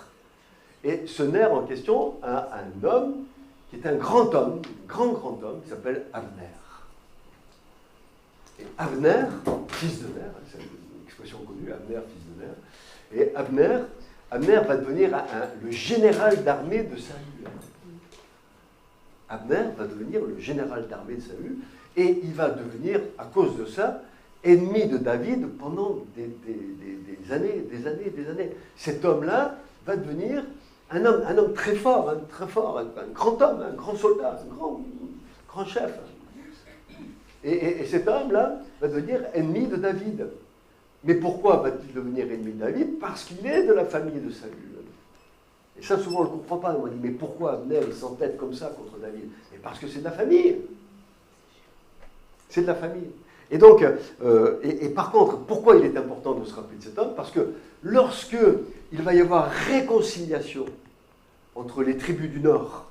et ce Ner en question a un homme qui est un grand homme, un grand homme, qui s'appelle Abner. Et Abner, fils de Ner, c'est une expression connue, Abner, fils de Ner, et Abner va devenir le général d'armée de Saül. Abner va devenir le général d'armée de Saül, et il va devenir, à cause de ça, ennemi de David pendant des années. Cet homme-là va devenir un homme très fort, un grand homme, un grand soldat, un grand chef. Et cet homme-là va devenir ennemi de David. Mais pourquoi va-t-il devenir ennemi de David? Parce qu'il est de la famille de Saül. Et ça, souvent, on ne le comprend pas. On dit, mais pourquoi Abner s'entête comme ça contre David? Mais parce que c'est de la famille. C'est de la famille. Et donc, par contre, pourquoi il est important de se rappeler de cet homme? Parce que lorsque il va y avoir réconciliation entre les tribus du Nord,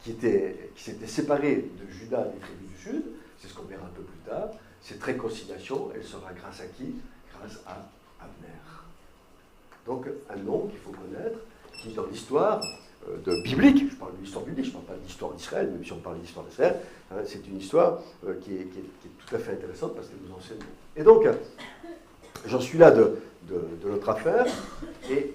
qui s'étaient séparées de Juda des tribus du Sud, c'est ce qu'on verra un peu plus tard, cette réconciliation, elle sera grâce à qui? Grâce à Abner. Donc, un nom qu'il faut connaître, qui dans l'histoire biblique, je parle de l'histoire biblique, je ne parle pas de l'histoire d'Israël, même si on parle de l'histoire d'Israël, hein, c'est une histoire qui est tout à fait intéressante parce qu'elle nous enseigne. Et donc, j'en suis là de notre affaire, et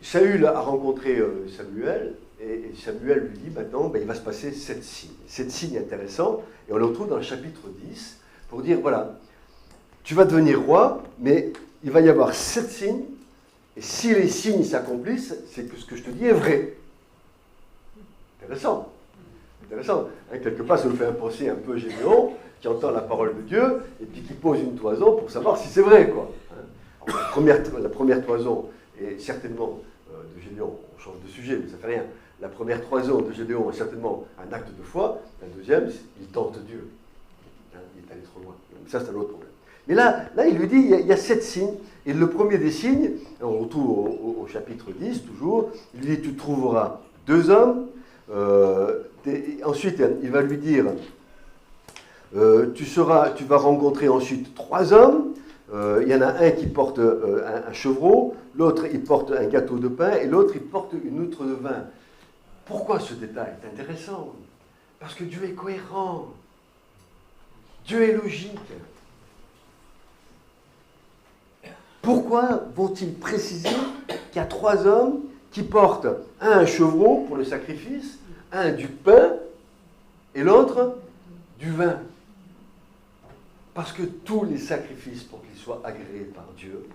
Saül a rencontré Samuel, et Samuel lui dit maintenant, il va se passer 7 signes. 7 signes intéressants, et on le retrouve dans le chapitre 10, pour dire, voilà, tu vas devenir roi, mais il va y avoir 7 signes, et si les signes s'accomplissent, c'est que ce que je te dis est vrai. Intéressant. Hein, quelque part, ça nous fait penser un peu Gédéon, qui entend la parole de Dieu, et puis qui pose une toison pour savoir si c'est vrai, quoi. Hein. Alors, la première toison est certainement de Gédéon, on change de sujet, mais ça fait rien. La première toison de Gédéon est certainement un acte de foi, la deuxième, il tente Dieu. Hein, il est allé trop loin. Ça, c'est un autre problème. Mais là, il lui dit, il y a 7 signes, et le premier des signes, on retrouve au chapitre 10, toujours, il lui dit, tu trouveras 2 hommes, ensuite, il va lui dire, tu vas rencontrer ensuite 3 hommes, il y en a un qui porte un chevreau, l'autre, il porte un gâteau de pain, et l'autre, il porte une outre de vin. Pourquoi ce détail est intéressant? Parce que Dieu est cohérent. Dieu est logique. Pourquoi vont-ils préciser qu'il y a 3 hommes qui portent un chevreau pour le sacrifice, un du pain et l'autre du vin? Parce que tous les sacrifices, pour qu'ils soient agréés par Dieu,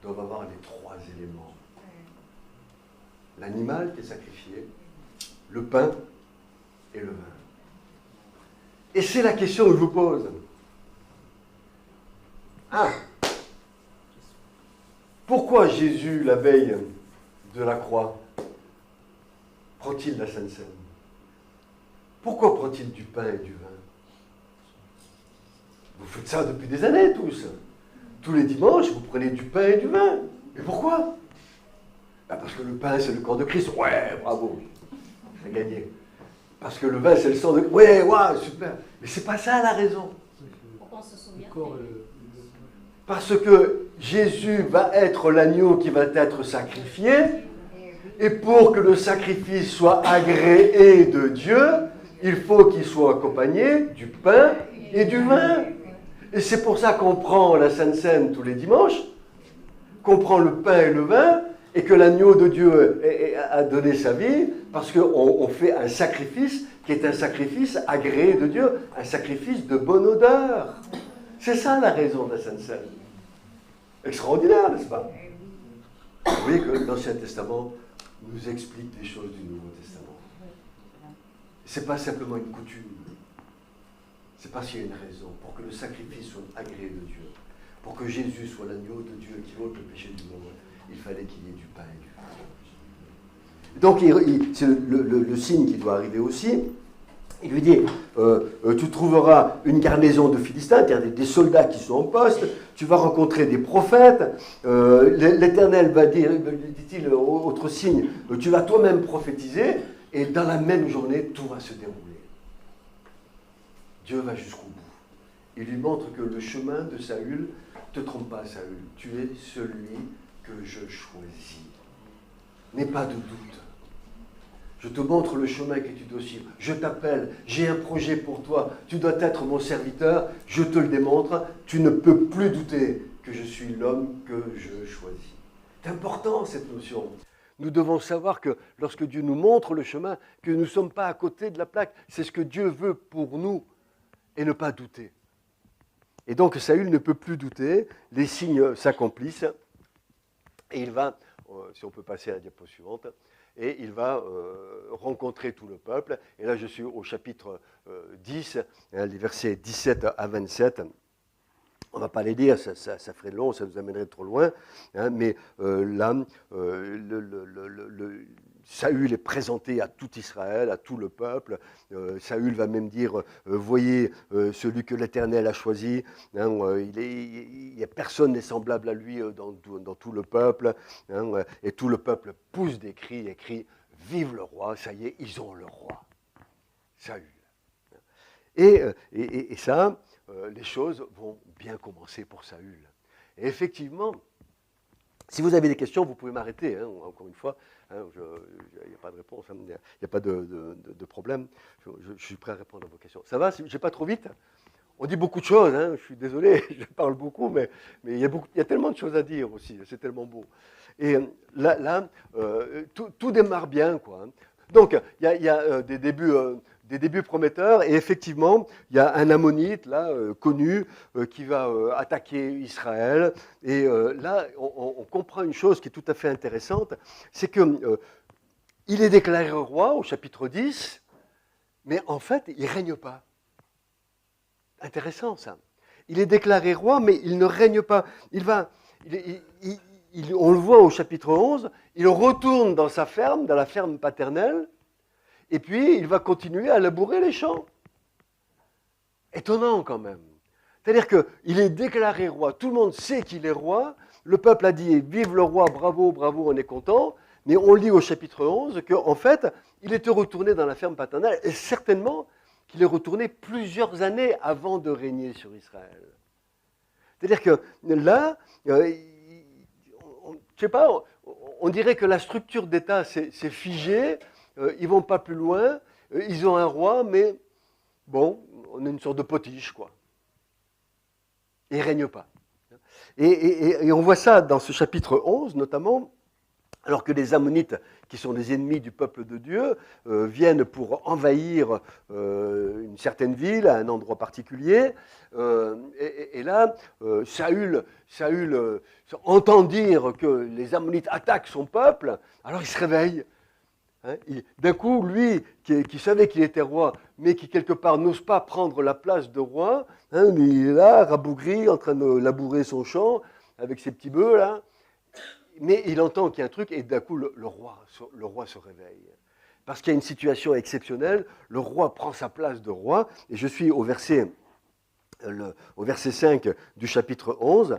doivent avoir les 3 éléments. L'animal qui est sacrifié, le pain et le vin. Et c'est la question que je vous pose. Pourquoi Jésus, la veille de la croix, prend-il la Sainte Seine? Pourquoi prend-il du pain et du vin? Vous faites ça depuis des années, tous. Tous les dimanches, vous prenez du pain et du vin. Mais pourquoi? Parce que le pain, c'est le corps de Christ. Ouais, bravo. J'ai gagné. Parce que le vin, c'est le sang de Christ. Ouais, super. Mais c'est pas ça la raison. Pourquoi on se souvient? Parce que Jésus va être l'agneau qui va être sacrifié. Et pour que le sacrifice soit agréé de Dieu, il faut qu'il soit accompagné du pain et du vin. Et c'est pour ça qu'on prend la Sainte Seine tous les dimanches, qu'on prend le pain et le vin, et que l'agneau de Dieu a donné sa vie, parce qu'on fait un sacrifice qui est un sacrifice agréé de Dieu, un sacrifice de bonne odeur. C'est ça la raison de la Sainte Seine. Extraordinaire, n'est-ce pas? Vous voyez que l'Ancien Testament nous explique des choses du Nouveau Testament. Ce n'est pas simplement une coutume. C'est parce qu'il y a une raison, pour que le sacrifice soit agréé de Dieu, pour que Jésus soit l'agneau de Dieu qui ôte le péché du monde, il fallait qu'il y ait du pain et du vin. Donc c'est le signe qui doit arriver aussi. Il lui dit, tu trouveras une garnison de Philistins, c'est-à-dire des soldats qui sont en poste, tu vas rencontrer des prophètes, l'Éternel va dire, dit-il, autre signe, tu vas toi-même prophétiser, et dans la même journée, tout va se dérouler. Dieu va jusqu'au bout. Il lui montre que le chemin de Saül, ne te trompe pas Saül, tu es celui que je choisis. N'aie pas de doute. Je te montre le chemin que tu dois suivre. Je t'appelle, j'ai un projet pour toi, tu dois être mon serviteur, je te le démontre, tu ne peux plus douter que je suis l'homme que je choisis. C'est important cette notion. Nous devons savoir que lorsque Dieu nous montre le chemin, que nous ne sommes pas à côté de la plaque, c'est ce que Dieu veut pour nous, et ne pas douter. Et donc Saül ne peut plus douter, les signes s'accomplissent, et il va, si on peut passer à la diapo suivante, et il va rencontrer tout le peuple. Et là, je suis au chapitre 10, les versets 17 à 27. On ne va pas les lire, ça ferait long, ça nous amènerait trop loin. Mais là, Saül est présenté à tout Israël, à tout le peuple. Saül va même dire, voyez celui que l'Éternel a choisi. Il y a personne n'est semblable à lui dans tout le peuple. Et tout le peuple pousse des cris et crie, vive le roi, ça y est, ils ont le roi. Saül. Et ça, les choses vont bien commencer pour Saül. Et effectivement, si vous avez des questions, vous pouvez m'arrêter, encore une fois. Il n'y a pas de réponse, il n'y a pas de problème. Je suis prêt à répondre à vos questions. Ça va? Je n'ai pas trop vite? On dit beaucoup de choses, je suis désolé, je parle beaucoup, mais il y a tellement de choses à dire aussi, c'est tellement beau. Et là tout démarre bien, quoi. Donc, il y a des débuts prometteurs, et effectivement, il y a un ammonite, là, connu, qui va attaquer Israël. Et là, on comprend une chose qui est tout à fait intéressante, c'est qu'il est déclaré roi au chapitre 10, mais en fait, il ne règne pas. Intéressant, ça. Il est déclaré roi, mais il ne règne pas. On le voit au chapitre 11, il retourne dans sa ferme, dans la ferme paternelle, et puis il va continuer à labourer les champs. Étonnant quand même. C'est-à-dire qu'il est déclaré roi, tout le monde sait qu'il est roi, le peuple a dit « Vive le roi, bravo, bravo, on est content », mais on lit au chapitre 11 qu'en fait, il était retourné dans la ferme paternelle, et certainement qu'il est retourné plusieurs années avant de régner sur Israël. C'est-à-dire que là, je ne sais pas, on dirait que la structure d'État s'est figée, ils ne vont pas plus loin, ils ont un roi, mais bon, on est une sorte de potiche, quoi. Et il ne règne pas. Et on voit ça dans ce chapitre 11, notamment, alors que les Ammonites, qui sont des ennemis du peuple de Dieu, viennent pour envahir une certaine ville, à un endroit particulier. Et là, Saül entend dire que les Ammonites attaquent son peuple, alors il se réveille. D'un coup, lui, qui savait qu'il était roi, mais qui quelque part n'ose pas prendre la place de roi, il est là, rabougri, en train de labourer son champ, avec ses petits bœufs, là. Mais il entend qu'il y a un truc, et d'un coup, le roi se réveille. Parce qu'il y a une situation exceptionnelle, le roi prend sa place de roi, et je suis au verset 5 du chapitre 11,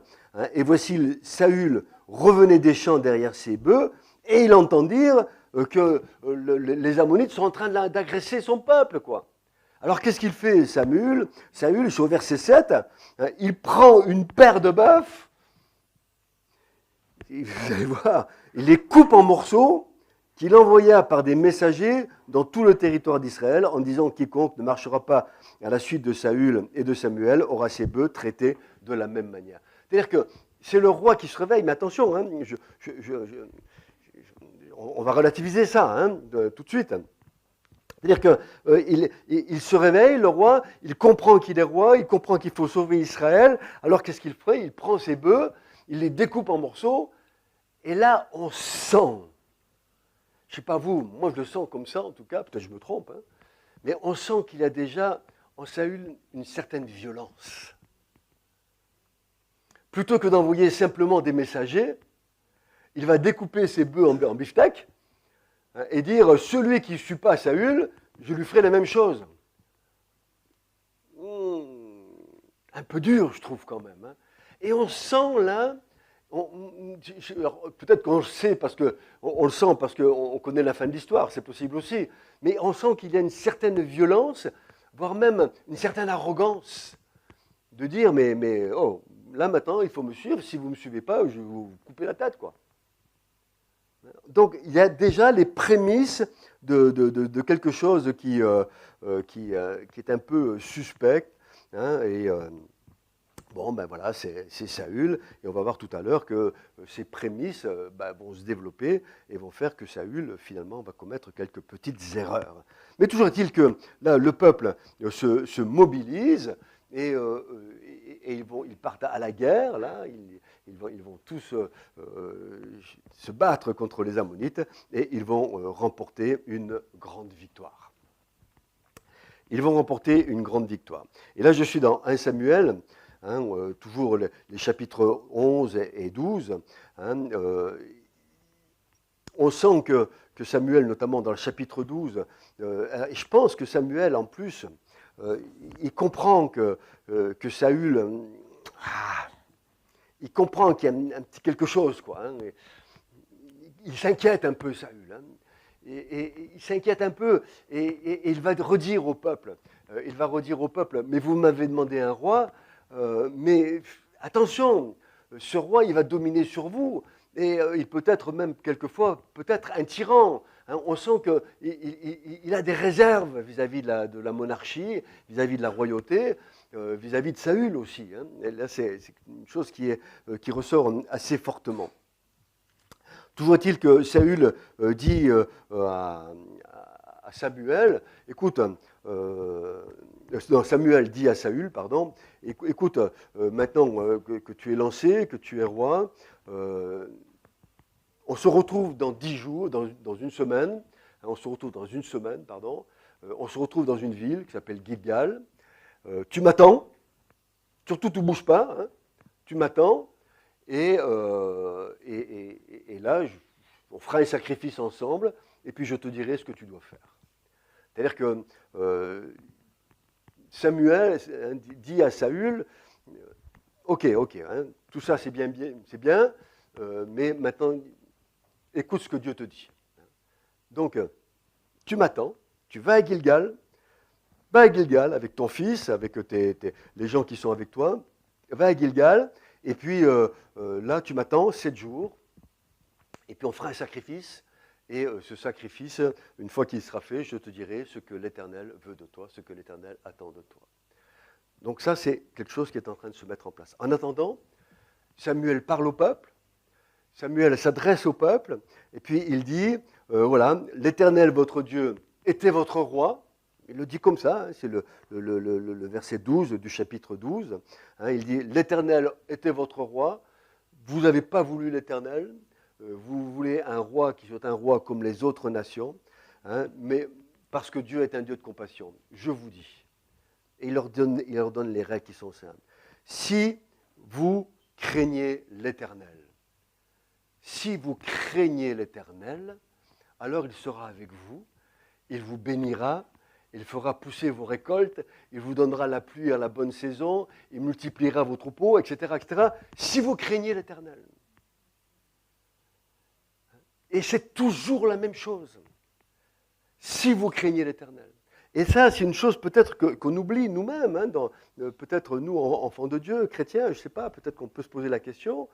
et voici Saül revenait des champs derrière ses bœufs, et il entend dire que les Ammonites sont en train d'agresser son peuple, quoi. Alors qu'est-ce qu'il fait, Saül, je suis au verset 7, il prend une paire de bœufs, vous allez voir, il les coupe en morceaux, qu'il envoya par des messagers dans tout le territoire d'Israël, en disant « Quiconque ne marchera pas à la suite de Saül et de Samuel aura ses bœufs traités de la même manière. » C'est-à-dire que c'est le roi qui se réveille, mais attention, on va relativiser ça tout de suite. C'est-à-dire qu'il se réveille, le roi, il comprend qu'il est roi, il comprend qu'il faut sauver Israël. Alors qu'est-ce qu'il fait? Il prend ses bœufs, il les découpe en morceaux, et là on sent, je ne sais pas vous, moi je le sens comme ça en tout cas, peut-être je me trompe, mais on sent qu'il y a déjà en Saül une certaine violence. Plutôt que d'envoyer simplement des messagers, il va découper ses bœufs en beefsteak et dire « Celui qui ne suit pas Saül, je lui ferai la même chose ». Un peu dur, je trouve, quand même. Et on sent là, peut-être qu'on le sait parce qu'on le sent parce qu'on connaît la fin de l'histoire, c'est possible aussi, mais on sent qu'il y a une certaine violence, voire même une certaine arrogance, de dire « mais oh, là maintenant, il faut me suivre, si vous ne me suivez pas, je vais vous couper la tête, quoi ». Donc il y a déjà les prémices de quelque chose qui est un peu suspect. Bon, ben voilà, c'est Saül, et on va voir tout à l'heure que ces prémices vont se développer et vont faire que Saül, finalement, va commettre quelques petites erreurs. Mais toujours est-il que là, le peuple se mobilise et ils partent à la guerre, là, ils vont tous se battre contre les Ammonites et ils vont remporter une grande victoire. Ils vont remporter une grande victoire. Et là, je suis dans 1 Samuel, toujours les chapitres 11 et 12. On sent que Samuel, notamment dans le chapitre 12, et je pense que Samuel, en plus, il comprend que Saül, il comprend qu'il y a un petit quelque chose, quoi. Il s'inquiète un peu, Saül. Et il s'inquiète un peu, et il va redire au peuple, mais vous m'avez demandé un roi, mais attention, ce roi, il va dominer sur vous, et il peut être même quelquefois, peut-être un tyran. On sent qu'il a des réserves vis-à-vis de la monarchie, vis-à-vis de la royauté, vis-à-vis de Saül aussi. Et là, c'est une chose qui ressort assez fortement. Toujours est-il que Saül dit à Samuel, écoute, Samuel dit à Saül, pardon, écoute, maintenant que tu es lancé, que tu es roi, on se retrouve dans 10 jours, dans une semaine, on se retrouve dans une semaine, pardon, on se retrouve dans une ville qui s'appelle Gilgal, tu m'attends, surtout tu ne bouges pas, tu m'attends, et là, on fera un sacrifice ensemble, et puis je te dirai ce que tu dois faire. C'est-à-dire que Samuel dit à Saül, ok, tout ça c'est bien, mais maintenant, écoute ce que Dieu te dit. Donc, tu m'attends, tu vas à Gilgal avec ton fils, avec les gens qui sont avec toi, va à Gilgal, et puis là, tu m'attends 7 jours, et puis on fera un sacrifice, et ce sacrifice, une fois qu'il sera fait, je te dirai ce que l'Éternel veut de toi, ce que l'Éternel attend de toi. Donc ça, c'est quelque chose qui est en train de se mettre en place. En attendant, Samuel parle au peuple, Samuel s'adresse au peuple, et puis il dit, voilà, l'Éternel, votre Dieu, était votre roi. Il le dit comme ça, c'est le verset 12 du chapitre 12. Il dit, l'Éternel était votre roi, vous n'avez pas voulu l'Éternel, vous voulez un roi qui soit un roi comme les autres nations, mais parce que Dieu est un Dieu de compassion, je vous dis. Et il leur donne les règles qui sont simples. Si vous craignez l'Éternel, alors il sera avec vous, il vous bénira, il fera pousser vos récoltes, il vous donnera la pluie à la bonne saison, il multipliera vos troupeaux, etc., etc. Si vous craignez l'Éternel. Et c'est toujours la même chose. Si vous craignez l'Éternel. Et ça, c'est une chose peut-être qu'on oublie nous-mêmes, peut-être nous, enfants de Dieu, chrétiens, je ne sais pas, peut-être qu'on peut se poser la question,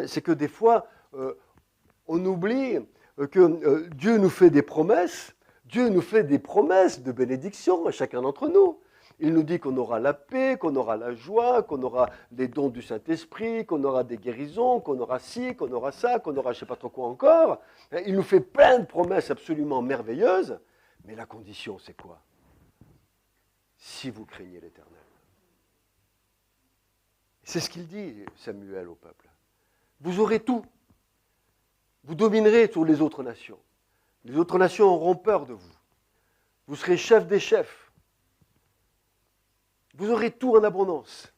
c'est que des fois, on oublie que Dieu nous fait des promesses, de bénédiction à chacun d'entre nous. Il nous dit qu'on aura la paix, qu'on aura la joie, qu'on aura les dons du Saint-Esprit, qu'on aura des guérisons, qu'on aura ci, qu'on aura ça, qu'on aura je ne sais pas trop quoi encore. Il nous fait plein de promesses absolument merveilleuses, mais la condition, c'est quoi? Si vous craignez l'Éternel. C'est ce qu'il dit, Samuel, au peuple. Vous aurez tout. Vous dominerez sur les autres nations. Les autres nations auront peur de vous. Vous serez chef des chefs. Vous aurez tout en abondance.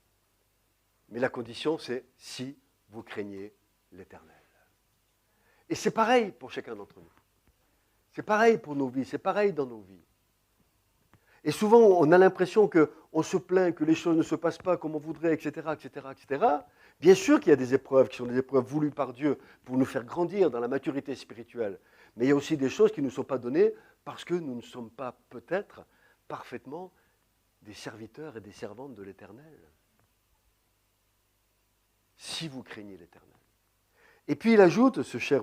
Mais la condition, c'est si vous craignez l'Éternel. Et c'est pareil pour chacun d'entre nous. C'est pareil pour nos vies, c'est pareil dans nos vies. Et souvent, on a l'impression qu'on se plaint, que les choses ne se passent pas comme on voudrait, etc., etc., etc. Bien sûr qu'il y a des épreuves qui sont des épreuves voulues par Dieu pour nous faire grandir dans la maturité spirituelle. Mais il y a aussi des choses qui ne nous sont pas données parce que nous ne sommes pas peut-être parfaitement des serviteurs et des servantes de l'Éternel. Si vous craignez l'Éternel. Et puis il ajoute, ce cher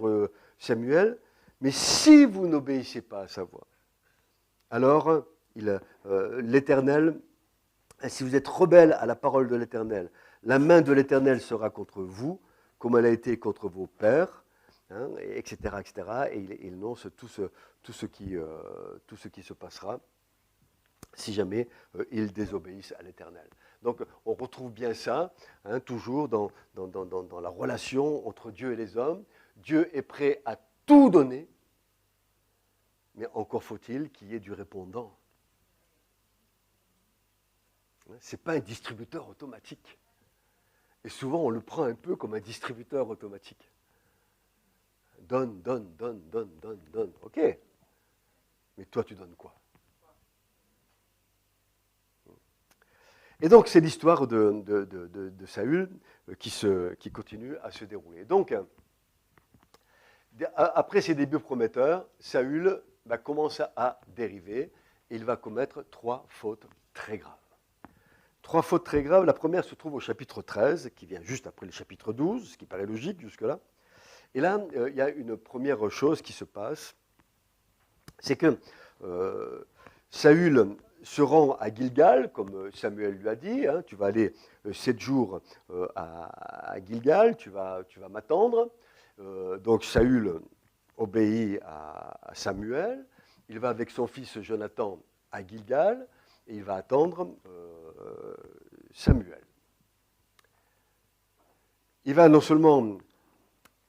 Samuel, mais si vous n'obéissez pas à sa voix, alors l'Éternel, si vous êtes rebelle à la parole de l'Éternel, la main de l'Éternel sera contre vous, comme elle a été contre vos pères, hein, etc., etc. Et il énonce tout ce qui se passera si jamais ils désobéissent à l'Éternel. Donc on retrouve bien ça, hein, toujours dans la relation entre Dieu et les hommes. Dieu est prêt à tout donner, mais encore faut-il qu'il y ait du répondant. Ce n'est pas un distributeur automatique. Et souvent, on le prend un peu comme un distributeur automatique. Donne, donne, donne, donne, donne, donne. OK. Mais toi, tu donnes quoi? Et donc, c'est l'histoire de Saül qui continue à se dérouler. Donc, après ces débuts prometteurs, Saül commence à dériver et il va commettre 3 fautes très graves. 3 fautes très graves. La première se trouve au chapitre 13, qui vient juste après le chapitre 12, ce qui paraît logique jusque-là. Et là, il y a une première chose qui se passe, c'est que Saül se rend à Gilgal, comme Samuel lui a dit, hein, tu vas aller 7 jours à Gilgal, tu vas m'attendre. Donc Saül obéit à Samuel, il va avec son fils Jonathan à Gilgal, et il va attendre Samuel. Il va non seulement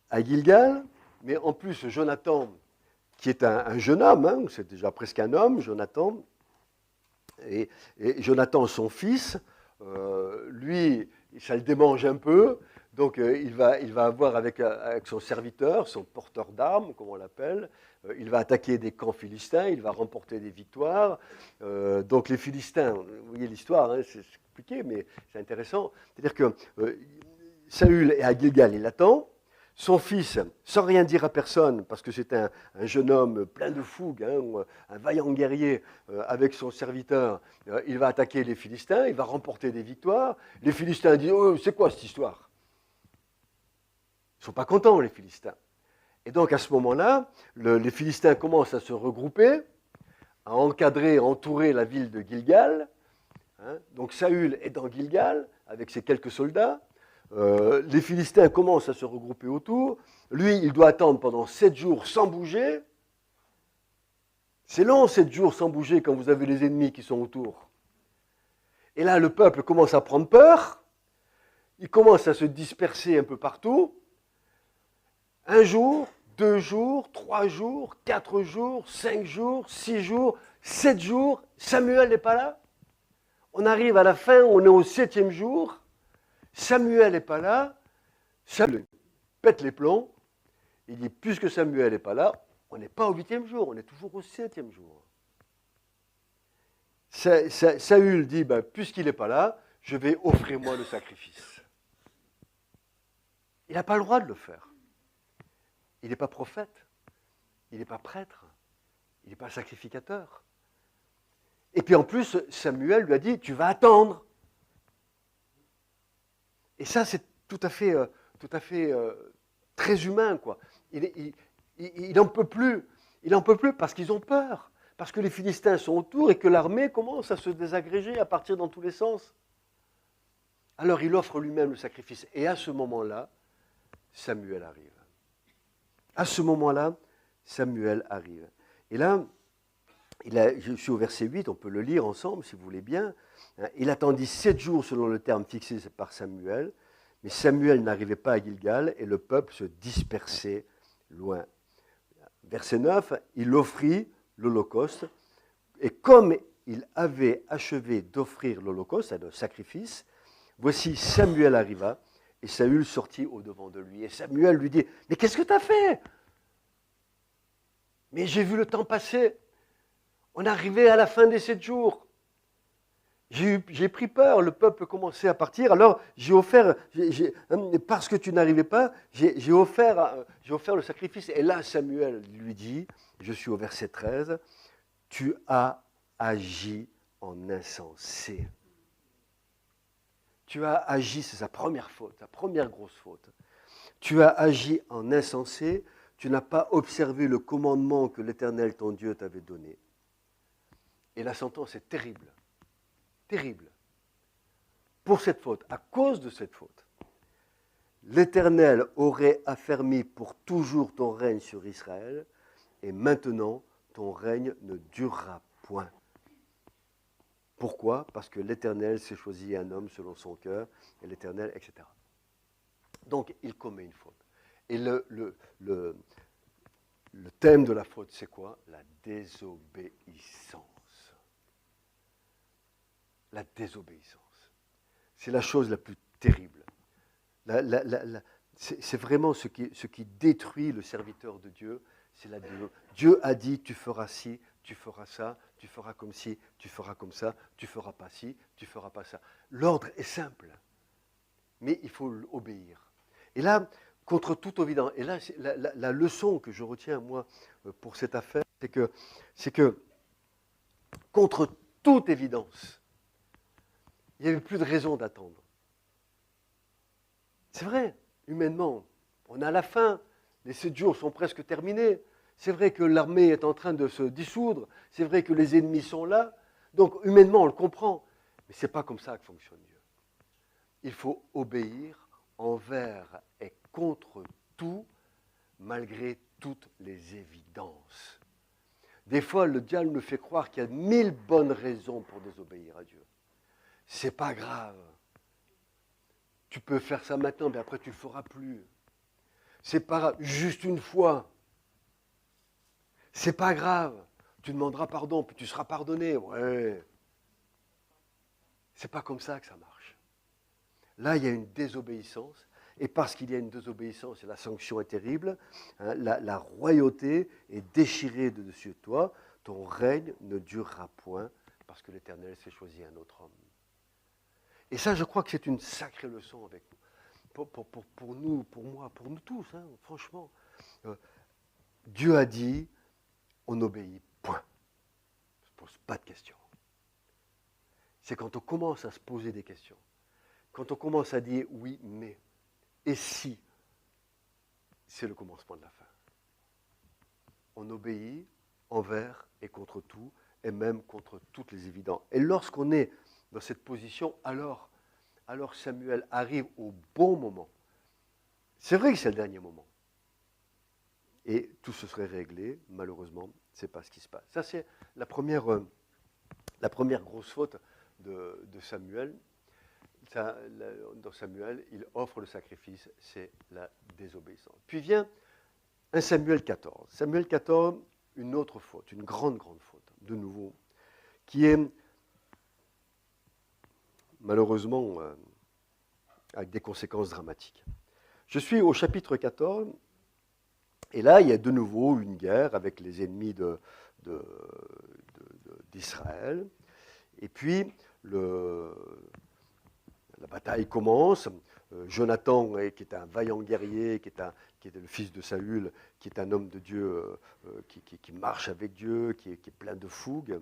à Gilgal, mais en plus Jonathan, qui est un jeune homme, hein, c'est déjà presque un homme, Jonathan, et Jonathan, son fils, lui, ça le démange un peu, donc il va avoir avec son serviteur, son porteur d'armes, comme on l'appelle, il va attaquer des camps philistins, il va remporter des victoires. Donc les Philistins, vous voyez l'histoire, hein, c'est compliqué, mais c'est intéressant. C'est-à-dire que Saül est à Gilgal, il attend. Son fils, sans rien dire à personne, parce que c'est un jeune homme plein de fougue, hein, un vaillant guerrier avec son serviteur, il va attaquer les Philistins, il va remporter des victoires. Les Philistins disent « Oh, c'est quoi cette histoire ?» Ils ne sont pas contents, les Philistins. Et donc à ce moment-là, les Philistins commencent à se regrouper, à encadrer, entourer la ville de Gilgal. Hein. Donc Saül est dans Gilgal avec ses quelques soldats. Les Philistins commencent à se regrouper autour. Lui, il doit attendre pendant 7 jours sans bouger. C'est long, 7 jours sans bouger quand vous avez les ennemis qui sont autour. Et là, le peuple commence à prendre peur. Il commence à se disperser un peu partout. 1 jour, 2 jours, 3 jours, 4 jours, 5 jours, 6 jours, 7 jours. Samuel n'est pas là. On arrive à la fin, on est au 7e jour. Samuel n'est pas là, Samuel pète les plombs, il dit, puisque Samuel n'est pas là, on n'est pas au 8e jour, on est toujours au 7e jour. Saül dit, puisqu'il n'est pas là, je vais offrir moi le sacrifice. Il n'a pas le droit de le faire. Il n'est pas prophète, il n'est pas prêtre, il n'est pas sacrificateur. Et puis en plus, Samuel lui a dit, tu vas attendre. Et ça, c'est tout à fait très humain, quoi. Il n'en peut plus. Il n'en peut plus parce qu'ils ont peur. parce que les Philistins sont autour et que l'armée commence à se désagréger, à partir dans tous les sens. Alors il offre lui-même le sacrifice. Et à ce moment-là, Samuel arrive. À ce moment-là, Samuel arrive. Et là, je suis au verset 8, on peut le lire ensemble si vous voulez bien. Il attendit 7 jours selon le terme fixé par Samuel, mais Samuel n'arrivait pas à Gilgal et le peuple se dispersait loin. Verset 9, il offrit l'holocauste, et comme il avait achevé d'offrir l'holocauste, c'est-à-dire le sacrifice, voici Samuel arriva, et Saül sortit au-devant de lui. Et Samuel lui dit, mais qu'est-ce que tu as fait? Mais j'ai vu le temps passer. On est arrivé à la fin des 7 jours. J'ai pris peur, le peuple commençait à partir, alors j'ai offert, parce que tu n'arrivais pas, j'ai offert le sacrifice. Et là, Samuel lui dit, je suis au verset 13, tu as agi en insensé. Tu as agi, c'est sa première faute, sa première grosse faute. Tu as agi en insensé, tu n'as pas observé le commandement que l'Éternel, ton Dieu, t'avait donné. Et la sentence est terrible. Terrible. Pour cette faute, à cause de cette faute, l'Éternel aurait affermi pour toujours ton règne sur Israël, et maintenant ton règne ne durera point. Pourquoi? Parce que l'Éternel s'est choisi un homme selon son cœur, et l'Éternel, etc. Donc il commet une faute. Et le thème de la faute, c'est quoi? La désobéissance. La désobéissance. C'est la chose la plus terrible. C'est vraiment ce qui détruit le serviteur de Dieu. C'est la désobéissance. Dieu a dit, tu feras ci, tu feras ça, tu feras comme ci, tu feras comme ça, tu feras pas ci, tu feras pas ça. L'ordre est simple, mais il faut obéir. Et là, contre toute évidence, et là, la leçon que je retiens, moi, pour cette affaire, c'est que contre toute évidence, il n'y avait plus de raison d'attendre. C'est vrai, humainement, on est à la fin, les 7 jours sont presque terminés. C'est vrai que l'armée est en train de se dissoudre, c'est vrai que les ennemis sont là, donc humainement on le comprend, mais ce n'est pas comme ça que fonctionne Dieu. Il faut obéir envers et contre tout, malgré toutes les évidences. Des fois, le diable nous fait croire qu'il y a 1000 bonnes raisons pour désobéir à Dieu. C'est pas grave. Tu peux faire ça maintenant, mais après tu ne le feras plus. C'est pas grave, juste une fois. C'est pas grave. Tu demanderas pardon, puis tu seras pardonné. Ouais. C'est pas comme ça que ça marche. Là, il y a une désobéissance. Et parce qu'il y a une désobéissance, et la sanction est terrible, hein, la royauté est déchirée de dessus de toi. Ton règne ne durera point parce que l'Éternel s'est choisi un autre homme. Et ça, je crois que c'est une sacrée leçon avec nous. Pour nous, pour moi, pour nous tous, hein, franchement. Dieu a dit, on obéit, point. On ne se pose pas de questions. C'est quand on commence à se poser des questions, quand on commence à dire oui, mais, et si, c'est le commencement de la fin. On obéit envers et contre tout, et même contre toutes les évidences. Et lorsqu'on est dans cette position, alors Samuel arrive au bon moment. C'est vrai que c'est le dernier moment. Et tout se serait réglé, malheureusement, ce n'est pas ce qui se passe. Ça, c'est la première grosse faute de Samuel. Dans Samuel, il offre le sacrifice, c'est la désobéissance. Puis vient un Samuel 14. Samuel 14, une autre faute, une grande faute, de nouveau, qui est malheureusement avec des conséquences dramatiques. Je suis au chapitre 14, et là, il y a de nouveau une guerre avec les ennemis d'Israël. Et puis, la bataille commence. Jonathan, qui est un vaillant guerrier, qui est le fils de Saül, qui est un homme de Dieu, qui marche avec Dieu, qui est plein de fougue,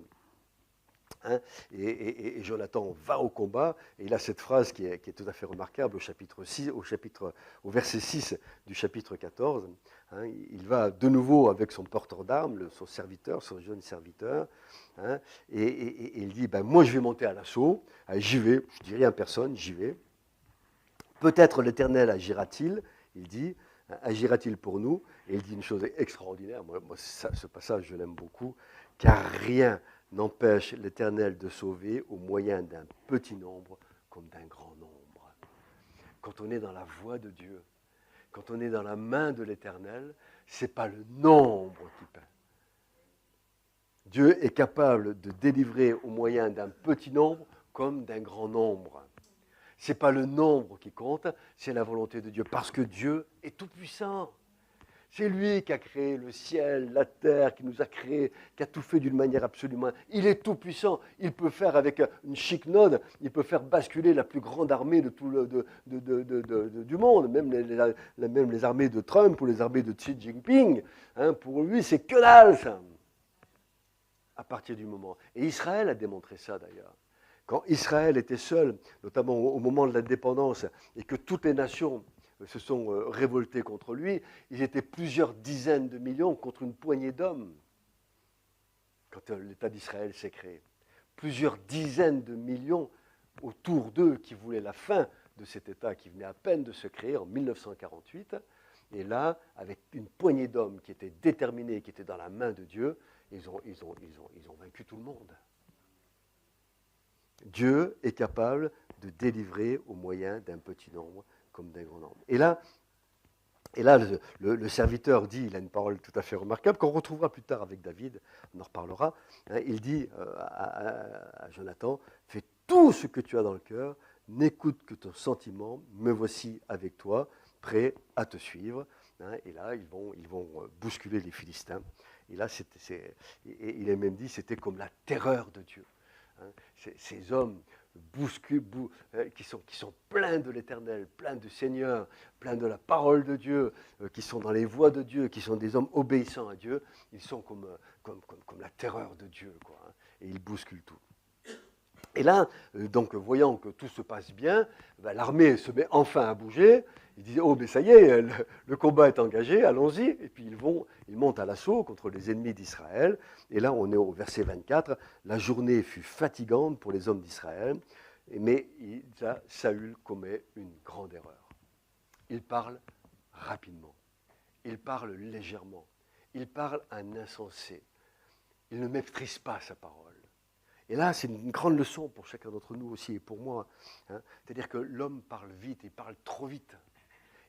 Hein, et Jonathan va au combat, et il a cette phrase qui est tout à fait remarquable au verset 6 du chapitre 14. Hein, il va de nouveau avec son porteur d'armes, son serviteur, son jeune serviteur, hein, et il dit, moi je vais monter à l'assaut, j'y vais, je ne dis rien à personne, j'y vais. Peut-être l'Éternel agira-t-il, il dit, agira-t-il pour nous, et il dit une chose extraordinaire, moi ce passage je l'aime beaucoup, car rien n'empêche l'Éternel de sauver au moyen d'un petit nombre comme d'un grand nombre. Quand on est dans la voie de Dieu, quand on est dans la main de l'Éternel, ce n'est pas le nombre qui paie. Dieu est capable de délivrer au moyen d'un petit nombre comme d'un grand nombre. Ce n'est pas le nombre qui compte, c'est la volonté de Dieu, parce que Dieu est tout-puissant. C'est lui qui a créé le ciel, la terre, qui nous a créés, qui a tout fait d'une manière absolument... Il est tout puissant. Il peut faire avec une chiquenaude, il peut faire basculer la plus grande armée du monde, même les armées de Trump ou les armées de Xi Jinping. Hein, pour lui, c'est que dalle, ça. À partir du moment... Et Israël a démontré ça, d'ailleurs. Quand Israël était seul, notamment au moment de l'indépendance, et que toutes les nations se sont révoltés contre lui, ils étaient plusieurs dizaines de millions contre une poignée d'hommes quand l'État d'Israël s'est créé. Plusieurs dizaines de millions autour d'eux qui voulaient la fin de cet État qui venait à peine de se créer en 1948. Et là, avec une poignée d'hommes qui étaient déterminés, qui étaient dans la main de Dieu, ils ont vaincu tout le monde. Dieu est capable de délivrer au moyen d'un petit nombre comme d'un grand nombre. Et là le serviteur dit, il a une parole tout à fait remarquable, qu'on retrouvera plus tard avec David, on en reparlera, hein, il dit à Jonathan, fais tout ce que tu as dans le cœur, n'écoute que ton sentiment, me voici avec toi, prêt à te suivre. Hein, et là, ils vont bousculer les Philistins. Et là, il est même dit, c'était comme la terreur de Dieu. Hein, ces hommes qui sont pleins de l'Éternel, pleins du Seigneur, pleins de la parole de Dieu, qui sont dans les voies de Dieu, qui sont des hommes obéissants à Dieu, ils sont comme la terreur de Dieu, quoi, hein, et ils bousculent tout. Et là, donc, voyant que tout se passe bien, l'armée se met enfin à bouger. Ils disent, oh, mais ça y est, le combat est engagé, allons-y. Et puis ils montent à l'assaut contre les ennemis d'Israël. Et là, on est au verset 24. La journée fut fatigante pour les hommes d'Israël, mais Saül commet une grande erreur. Il parle rapidement. Il parle légèrement. Il parle à un insensé. Il ne maîtrise pas sa parole. Et là, c'est une grande leçon pour chacun d'entre nous aussi et pour moi. Hein. C'est-à-dire que l'homme parle vite, il parle trop vite.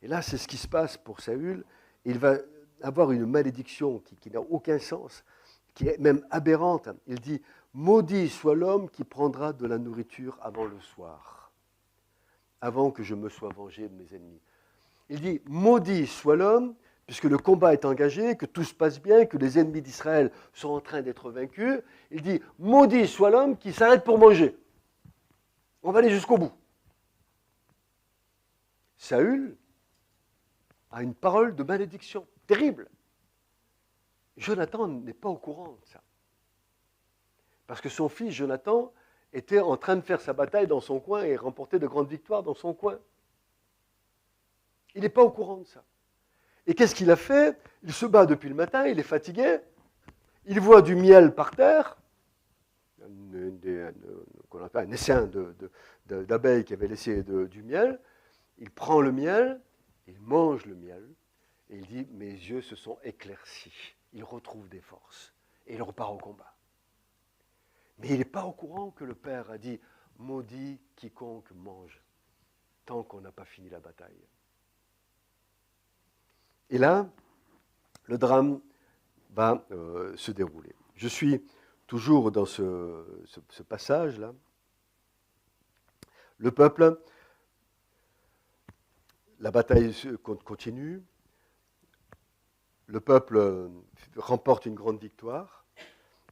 Et là, c'est ce qui se passe pour Saül. Il va avoir une malédiction qui n'a aucun sens, qui est même aberrante. Il dit « Maudit soit l'homme qui prendra de la nourriture avant le soir, avant que je me sois vengé de mes ennemis. » Il dit « Maudit soit l'homme » puisque le combat est engagé, que tout se passe bien, que les ennemis d'Israël sont en train d'être vaincus, il dit « Maudit soit l'homme qui s'arrête pour manger. On va aller jusqu'au bout. » Saül a une parole de malédiction terrible. Jonathan n'est pas au courant de ça. Parce que son fils, Jonathan, était en train de faire sa bataille dans son coin et remporter de grandes victoires dans son coin. Il n'est pas au courant de ça. Et qu'est-ce qu'il a fait? Il se bat depuis le matin, il est fatigué, il voit du miel par terre, un essaim d'abeilles qui avait laissé du miel, il prend le miel, il mange le miel, et il dit « Mes yeux se sont éclaircis ». Il retrouve des forces, et il repart au combat. Mais il n'est pas au courant que le Père a dit « Maudit quiconque mange », tant qu'on n'a pas fini la bataille. Et là, le drame va se dérouler. Je suis toujours dans ce passage-là. Le peuple, la bataille continue. Le peuple remporte une grande victoire.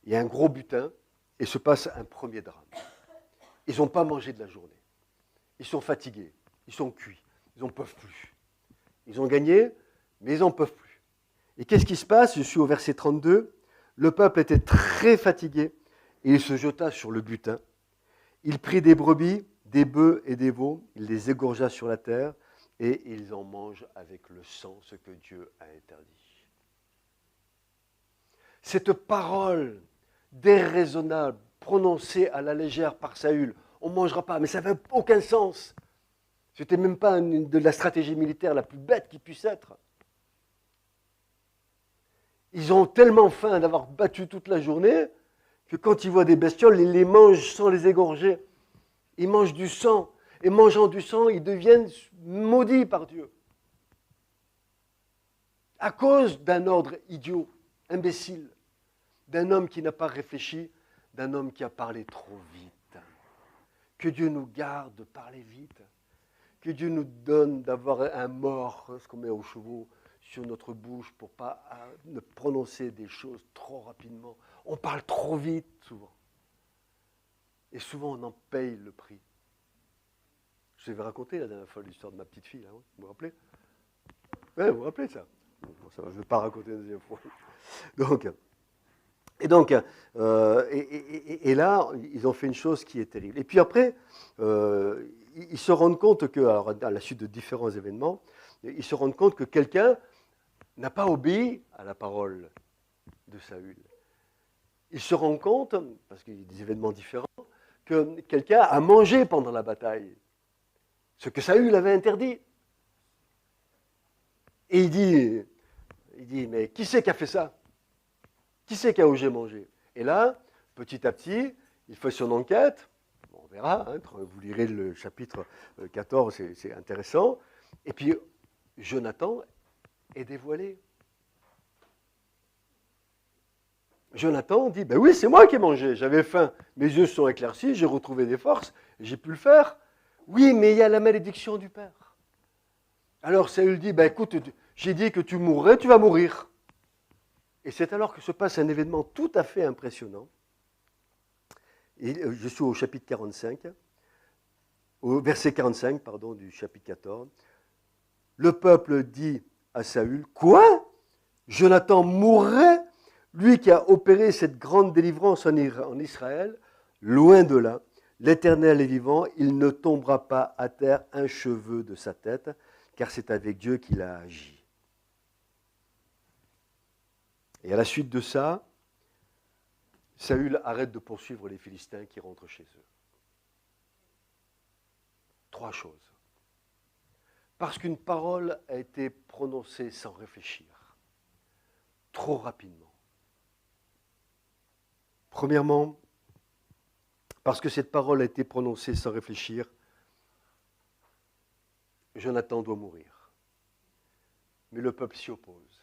Il y a un gros butin et se passe un premier drame. Ils n'ont pas mangé de la journée. Ils sont fatigués, ils sont cuits, ils n'en peuvent plus. Ils ont gagné, mais ils n'en peuvent plus. Et qu'est-ce qui se passe? Je suis au verset 32. Le peuple était très fatigué et il se jeta sur le butin. Il prit des brebis, des bœufs et des veaux, il les égorgea sur la terre, et ils en mangent avec le sang, ce que Dieu a interdit. Cette parole déraisonnable, prononcée à la légère par Saül, on ne mangera pas, mais ça n'avait aucun sens. Ce n'était même pas de la stratégie militaire la plus bête qui puisse être. Ils ont tellement faim d'avoir battu toute la journée que quand ils voient des bestioles, ils les mangent sans les égorger. Ils mangent du sang. Et mangeant du sang, ils deviennent maudits par Dieu. À cause d'un ordre idiot, imbécile, d'un homme qui n'a pas réfléchi, d'un homme qui a parlé trop vite. Que Dieu nous garde de parler vite. Que Dieu nous donne d'avoir un mort, ce qu'on met aux chevaux, sur notre bouche pour ne pas prononcer des choses trop rapidement. On parle trop vite souvent. Et souvent on en paye le prix. Je vous avais raconté la dernière fois l'histoire de ma petite fille, là, vous vous rappelez? Oui, vous vous rappelez ça? Bon, ça va, je ne vais pas raconter une deuxième fois. Et là, ils ont fait une chose qui est terrible. Et puis après, ils se rendent compte que, alors, à la suite de différents événements, ils se rendent compte que quelqu'un n'a pas obéi à la parole de Saül. Ils se rendent compte, parce qu'il y a des événements différents, que quelqu'un a mangé pendant la bataille, ce que Saül avait interdit. Et il dit, mais qui c'est qui a fait ça? Qui c'est qui a osé manger? Et là, petit à petit, il fait son enquête. On verra, hein, vous lirez le chapitre 14, c'est intéressant. Et puis, Jonathan est dévoilé. Jonathan dit, ben oui, c'est moi qui ai mangé, j'avais faim, mes yeux se sont éclaircis, j'ai retrouvé des forces, j'ai pu le faire. Oui, mais il y a la malédiction du Père. Alors Saül dit, ben écoute, j'ai dit que tu mourrais, tu vas mourir. Et c'est alors que se passe un événement tout à fait impressionnant. Et je suis au chapitre 45, au verset 45, pardon, du chapitre 14. Le peuple dit à Saül, quoi? Jonathan mourrait, lui qui a opéré cette grande délivrance en Israël? Loin de là, l'Éternel est vivant, il ne tombera pas à terre un cheveu de sa tête, car c'est avec Dieu qu'il a agi. Et à la suite de ça, Saül arrête de poursuivre les Philistins qui rentrent chez eux. 3 choses. Parce qu'une parole a été prononcée sans réfléchir, trop rapidement. Premièrement, parce que cette parole a été prononcée sans réfléchir, Jonathan doit mourir. Mais le peuple s'y oppose.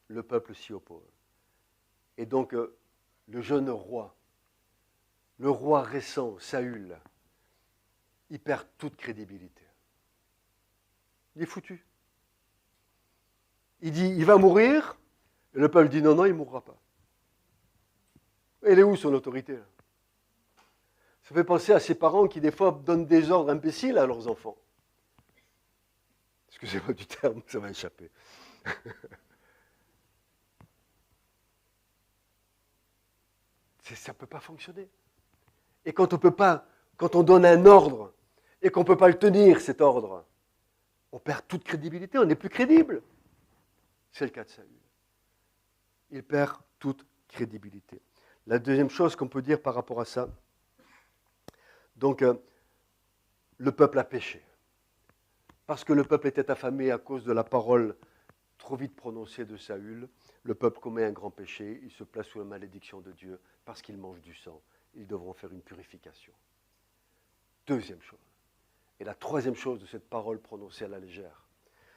Le peuple s'y oppose. Et donc, le jeune roi, le roi récent, Saül, il perd toute crédibilité. Il est foutu. Il dit, il va mourir, et le peuple dit, non, non, il ne mourra pas. Elle est où son autorité là? Ça fait penser à ces parents qui, des fois, donnent des ordres imbéciles à leurs enfants. Excusez-moi du terme, ça va échapper. Ça ne peut pas fonctionner. Et quand on donne un ordre et qu'on ne peut pas le tenir, cet ordre, on perd toute crédibilité, on n'est plus crédible. C'est le cas de Saül. Il perd toute crédibilité. La deuxième chose qu'on peut dire par rapport à ça, donc le peuple a péché. Parce que le peuple était affamé à cause de la parole trop vite prononcée de Saül, le peuple commet un grand péché, il se place sous la malédiction de Dieu parce qu'il mange du sang. Ils devront faire une purification. Deuxième chose. Et la troisième chose de cette parole prononcée à la légère,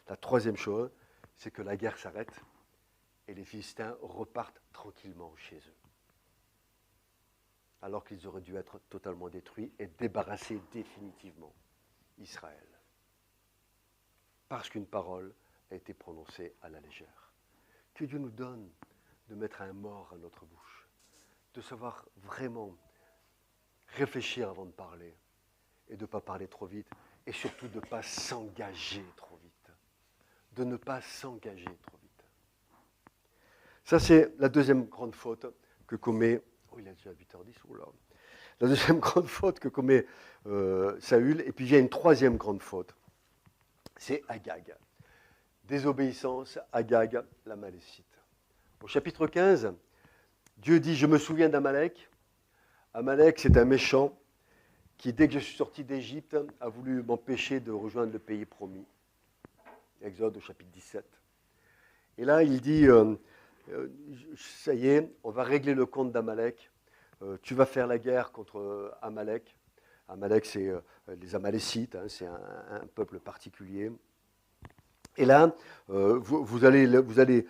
la troisième chose, c'est que la guerre s'arrête et les Philistins repartent tranquillement chez eux. Alors qu'ils auraient dû être totalement détruits et débarrasser définitivement Israël. Parce qu'une parole a été prononcée à la légère. Que Dieu nous donne de mettre un mort à notre bouche, de savoir vraiment réfléchir avant de parler et de ne pas parler trop vite et surtout de ne pas s'engager trop vite. De ne pas s'engager trop vite. Ça, c'est la deuxième grande faute que commet... Oh, il est déjà 8h10, oula. La deuxième grande faute que commet Saül, et puis il y a une troisième grande faute, c'est Agag. Désobéissance, Agag, la Malécite. Au chapitre 15, Dieu dit, je me souviens d'Amalek. Amalek, c'est un méchant qui, dès que je suis sorti d'Égypte, a voulu m'empêcher de rejoindre le pays promis. Exode au chapitre 17. Et là, il dit, ça y est, on va régler le compte d'Amalek. Tu vas faire la guerre contre Amalek. Amalek, c'est les Amalécites, hein, c'est un peuple particulier. Et là, vous allez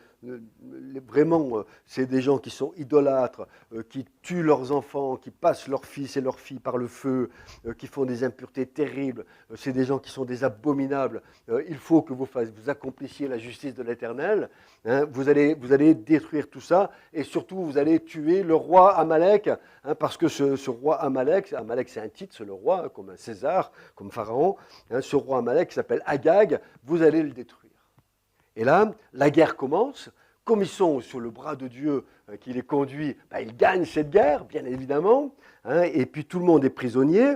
vraiment, c'est des gens qui sont idolâtres, qui tuent leurs enfants, qui passent leurs fils et leurs filles par le feu, qui font des impuretés terribles. C'est des gens qui sont des abominables. Il faut que vous accomplissiez la justice de l'Éternel. Hein, vous allez détruire tout ça, et surtout vous allez tuer le roi Amalek, hein, parce que ce roi Amalek c'est un titre, c'est le roi, comme un César, comme Pharaon. Hein, ce roi Amalek qui s'appelle Agag, vous allez le détruire. Et là, la guerre commence. Comme ils sont sur le bras de Dieu qui les conduit, ils gagnent cette guerre, bien évidemment. Hein, et puis tout le monde est prisonnier.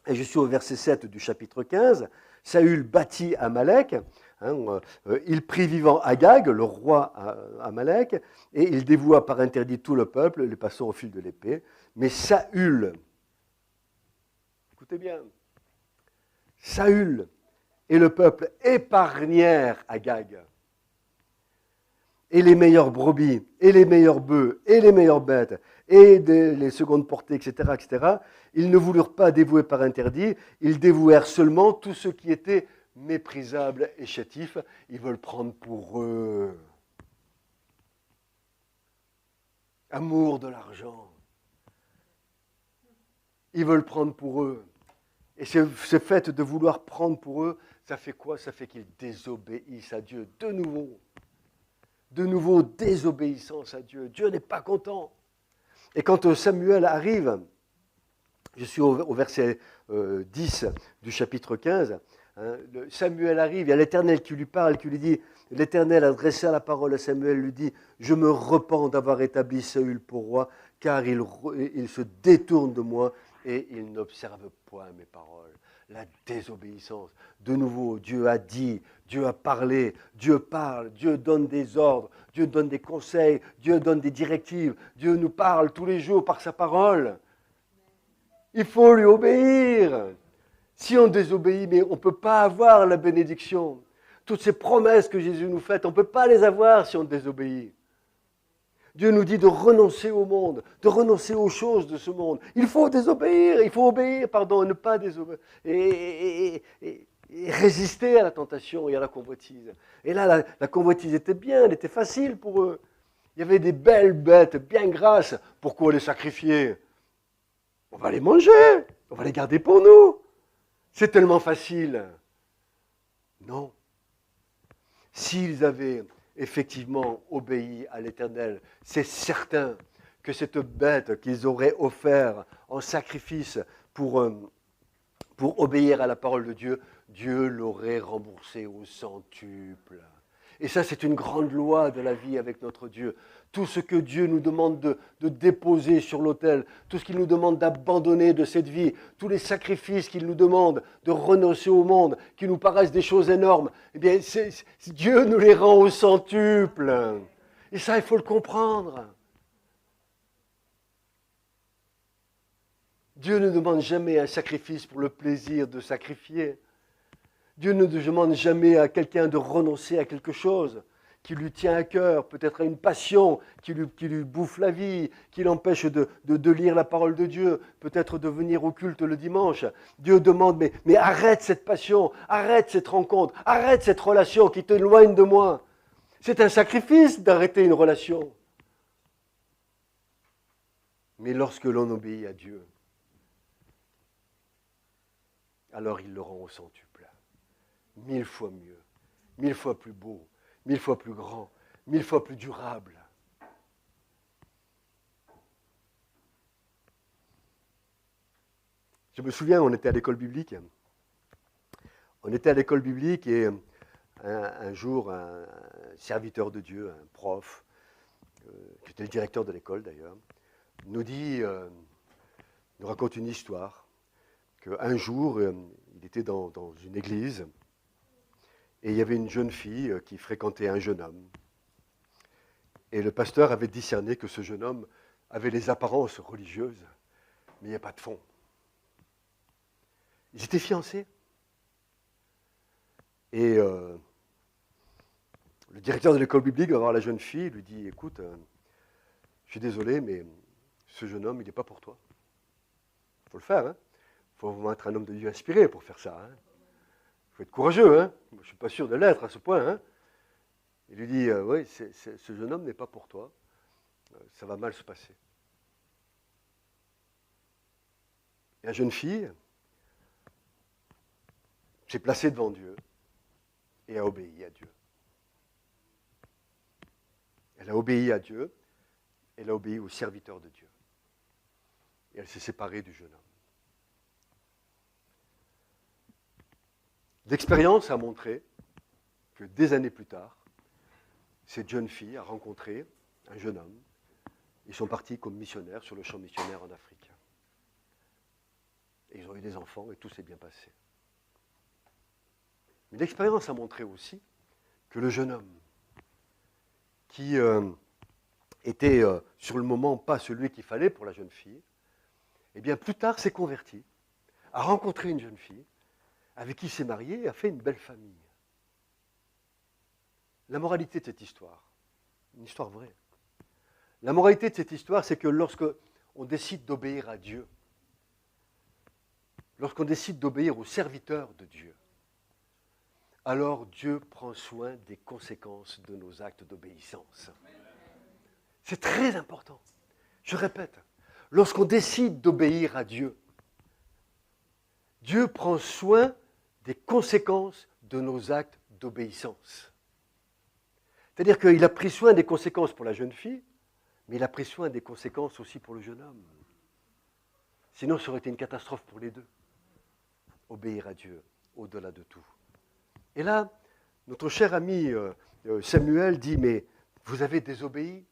Et je suis au verset 7 du chapitre 15. Saül bâtit Amalek. Hein, il prit vivant Agag, le roi Amalek, et il dévoua par interdit tout le peuple, les passant au fil de l'épée. Mais Saül, écoutez bien, Saül et le peuple épargnèrent Agag. Et les meilleures brebis, et les meilleurs bœufs, et les meilleures bêtes, et les secondes portées, etc., etc., ils ne voulurent pas dévouer par interdit, ils dévouèrent seulement tout ce qui était méprisable et chétif. Ils veulent prendre pour eux. Amour de l'argent. Ils veulent prendre pour eux. Et ce fait de vouloir prendre pour eux, ça fait quoi? Ça fait qu'ils désobéissent à Dieu de nouveau. De nouveau, désobéissance à Dieu. Dieu n'est pas content. Et quand Samuel arrive, je suis au verset 10 du chapitre 15, hein, Samuel arrive, il y a l'Éternel qui lui parle, qui lui dit, l'Éternel adressa la parole à Samuel, lui dit, je me repens d'avoir établi Saül pour roi, car il se détourne de moi et il n'observe point mes paroles. La désobéissance. De nouveau, Dieu a dit, Dieu a parlé, Dieu parle, Dieu donne des ordres, Dieu donne des conseils, Dieu donne des directives, Dieu nous parle tous les jours par sa parole. Il faut lui obéir. Si on désobéit, mais on ne peut pas avoir la bénédiction. Toutes ces promesses que Jésus nous fait, on ne peut pas les avoir si on désobéit. Dieu nous dit de renoncer au monde, de renoncer aux choses de ce monde. Il faut obéir, et ne pas désobéir. Et résister à la tentation et à la convoitise. Et là, la convoitise était bien, elle était facile pour eux. Il y avait des belles bêtes bien grasses. Pourquoi les sacrifier? On va les manger, on va les garder pour nous. C'est tellement facile. Non. S'ils avaient effectivement obéi à l'Éternel, c'est certain que cette bête qu'ils auraient offert en sacrifice pour obéir à la parole de Dieu, Dieu l'aurait remboursé au centuple. Et ça, c'est une grande loi de la vie avec notre Dieu. Tout ce que Dieu nous demande de déposer sur l'autel, tout ce qu'il nous demande d'abandonner de cette vie, tous les sacrifices qu'il nous demande de renoncer au monde, qui nous paraissent des choses énormes, eh bien, Dieu nous les rend au centuple. Et ça, il faut le comprendre. Dieu ne demande jamais un sacrifice pour le plaisir de sacrifier. Dieu ne demande jamais à quelqu'un de renoncer à quelque chose qui lui tient à cœur, peut-être à une passion qui lui bouffe la vie, qui l'empêche de lire la parole de Dieu, peut-être de venir au culte le dimanche. Dieu demande, mais arrête cette passion, arrête cette rencontre, arrête cette relation qui t'éloigne de moi. C'est un sacrifice d'arrêter une relation. Mais lorsque l'on obéit à Dieu, alors il le rend au centuple. 1000 fois mieux, 1000 fois plus beau, 1000 fois plus grand, 1000 fois plus durable. Je me souviens, on était à l'école biblique. Et un jour, un serviteur de Dieu, un prof, qui était le directeur de l'école d'ailleurs, nous raconte une histoire, qu'un jour, il était dans une église, et il y avait une jeune fille qui fréquentait un jeune homme. Et le pasteur avait discerné que ce jeune homme avait les apparences religieuses, mais il n'y a pas de fond. Ils étaient fiancés. Et le directeur de l'école biblique va voir la jeune fille, lui dit, écoute, je suis désolé, mais ce jeune homme, il n'est pas pour toi. Il faut le faire, hein. Il faut vraiment être un homme de Dieu inspiré pour faire ça. Il faut être courageux, hein. Je ne suis pas sûr de l'être à ce point, hein. Il lui dit, oui, ce jeune homme n'est pas pour toi, ça va mal se passer. Et la jeune fille s'est placée devant Dieu et a obéi à Dieu. Elle a obéi à Dieu, elle a obéi au serviteur de Dieu. Et elle s'est séparée du jeune homme. L'expérience a montré que des années plus tard, cette jeune fille a rencontré un jeune homme. Ils sont partis comme missionnaires sur le champ missionnaire en Afrique. Et ils ont eu des enfants et tout s'est bien passé. Mais l'expérience a montré aussi que le jeune homme, qui était sur le moment pas celui qu'il fallait pour la jeune fille, eh bien plus tard s'est converti, a rencontré une jeune fille, avec qui il s'est marié et a fait une belle famille. La moralité de cette histoire, une histoire vraie, la moralité de cette histoire, c'est que lorsque on décide d'obéir à Dieu, lorsqu'on décide d'obéir au serviteur de Dieu, alors Dieu prend soin des conséquences de nos actes d'obéissance. C'est très important. Je répète, lorsqu'on décide d'obéir à Dieu, Dieu prend soin des conséquences de nos actes d'obéissance. C'est-à-dire qu'il a pris soin des conséquences pour la jeune fille, mais il a pris soin des conséquences aussi pour le jeune homme. Sinon, ça aurait été une catastrophe pour les deux. Obéir à Dieu, au-delà de tout. Et là, notre cher ami Samuel dit, mais vous avez désobéi.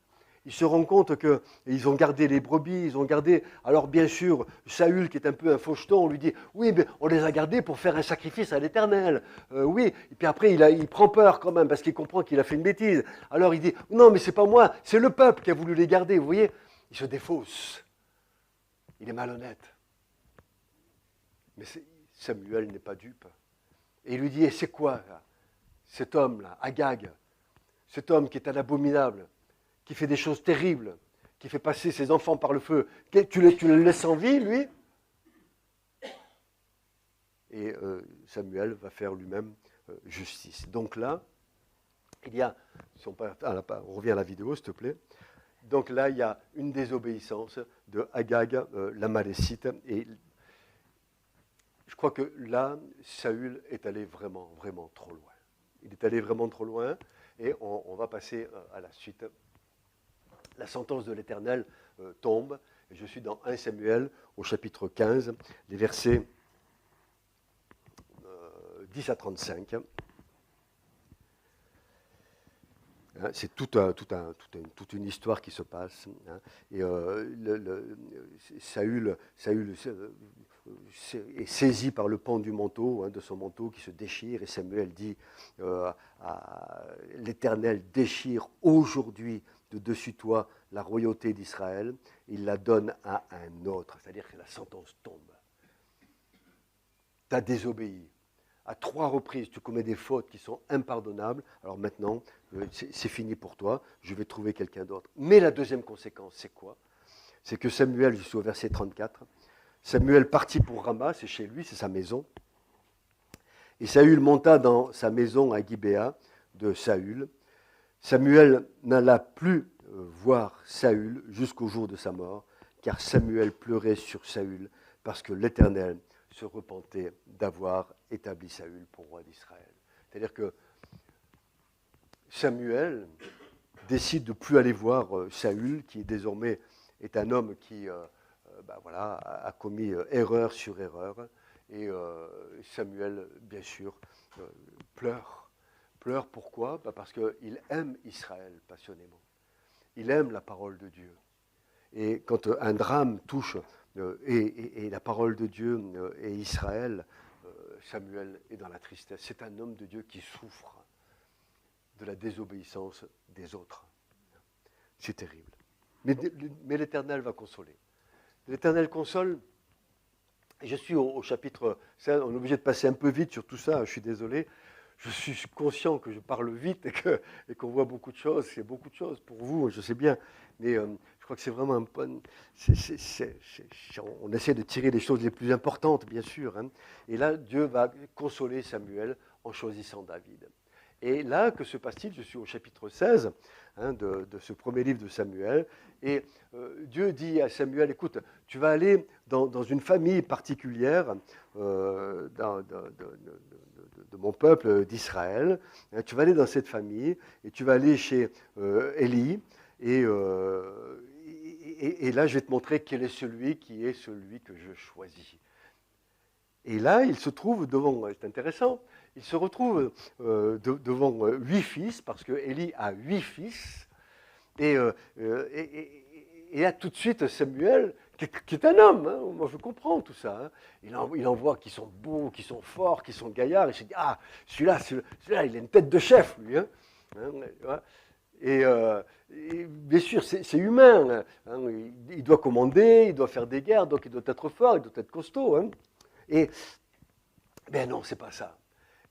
Ils se rendent compte qu'ils ont gardé les brebis, ils ont gardé... Alors bien sûr, Saül, qui est un peu un faucheton, on lui dit, oui, mais on les a gardés pour faire un sacrifice à l'Éternel. Oui, et puis après, il prend peur quand même, parce qu'il comprend qu'il a fait une bêtise. Alors il dit, non, mais c'est pas moi, c'est le peuple qui a voulu les garder, vous voyez. Il se défausse. Il est malhonnête. Mais Samuel n'est pas dupe. Et il lui dit, et c'est quoi là, cet homme-là, Agag, cet homme qui est un abominable, qui fait des choses terribles, qui fait passer ses enfants par le feu, tu le laisses en vie, lui? Et Samuel va faire lui-même justice. Donc là, il y a, si on revient à la vidéo, s'il te plaît, donc là, il y a une désobéissance de Agag, l'Amalécite, et je crois que là, Saül est allé vraiment, vraiment trop loin. Il est allé vraiment trop loin, et on va passer à la suite. La sentence de l'Éternel tombe, et je suis dans 1 Samuel, au chapitre 15, les versets 10 à 35. C'est toute une histoire qui se passe. Et Saül est saisi par le pan du manteau, de son manteau qui se déchire, et Samuel dit l'Éternel déchire aujourd'hui de dessus toi la royauté d'Israël, il la donne à un autre, c'est-à-dire que la sentence tombe. Tu as désobéi. À 3 reprises, tu commets des fautes qui sont impardonnables. Alors maintenant, c'est fini pour toi. Je vais trouver quelqu'un d'autre. Mais la deuxième conséquence, c'est quoi? C'est que Samuel, je suis au verset 34, Samuel partit pour Rama, c'est chez lui, c'est sa maison. Et Saül monta dans sa maison à Gibéa de Saül. Samuel n'alla plus voir Saül jusqu'au jour de sa mort, car Samuel pleurait sur Saül, parce que l'Éternel se repentait d'avoir établi Saül pour roi d'Israël. C'est-à-dire que Samuel décide de ne plus aller voir Saül, qui désormais est un homme qui a commis erreur sur erreur. Et Samuel, bien sûr, pleure. Pleure pourquoi? Parce qu'il aime Israël passionnément. il aime la parole de Dieu. Et quand un drame touche et la parole de Dieu et Israël, Samuel est dans la tristesse. C'est un homme de Dieu qui souffre de la désobéissance des autres. C'est terrible. Mais l'Éternel va consoler. L'Éternel console. Je suis au chapitre 16, on est obligé de passer un peu vite sur tout ça, je suis désolé. Je suis conscient que je parle vite et qu'on voit beaucoup de choses. C'est beaucoup de choses pour vous, je sais bien. Mais je crois que c'est vraiment un bon... on essaie de tirer les choses les plus importantes, bien sûr. Hein. Et là, Dieu va consoler Samuel en choisissant David. Et là, que se passe-t-il? Je suis au chapitre 16 de ce premier livre de Samuel. Et Dieu dit à Samuel, écoute, tu vas aller dans une famille particulière de mon peuple d'Israël. Tu vas aller dans cette famille et tu vas aller chez Élie. Et là, je vais te montrer quel est celui qui est celui que je choisis. Et là, il se trouve devant, c'est intéressant, il se retrouve devant 8 fils, parce que Élie a 8 fils, et là tout de suite Samuel, qui est un homme, hein, moi je comprends tout ça, hein, il en voit qui sont beaux, qui sont forts, qui sont gaillards, et il se dit, ah, celui-là, il a une tête de chef, lui. Hein, et bien sûr, c'est humain, hein, il doit commander, il doit faire des guerres, donc il doit être fort, il doit être costaud. Hein. Et ben non, c'est pas ça.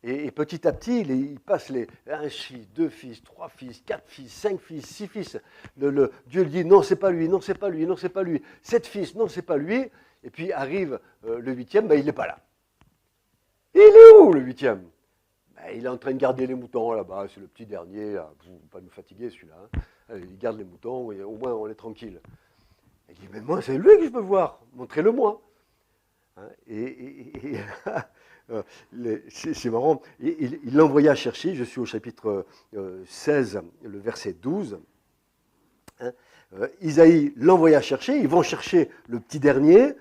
Et petit à petit, il passe un fils, 2 fils, 3 fils, 4 fils, 5 fils, 6 fils. Dieu lui dit non, c'est pas lui, non, c'est pas lui, non, c'est pas lui. 7 fils, non, c'est pas lui. Et puis arrive le 8e, ben, il n'est pas là. Et il est où le 8e? Ben, il est en train de garder les moutons là-bas, c'est le petit dernier, là. Vous ne pouvez pas nous fatiguer celui-là. Hein. Il garde les moutons, et au moins on est tranquille. Il dit mais moi, c'est lui que je veux voir, montrez-le-moi. Hein, c'est marrant, il l'envoya chercher, je suis au chapitre 16, le verset 12. Hein, Isaïe l'envoya chercher, ils vont chercher le petit dernier,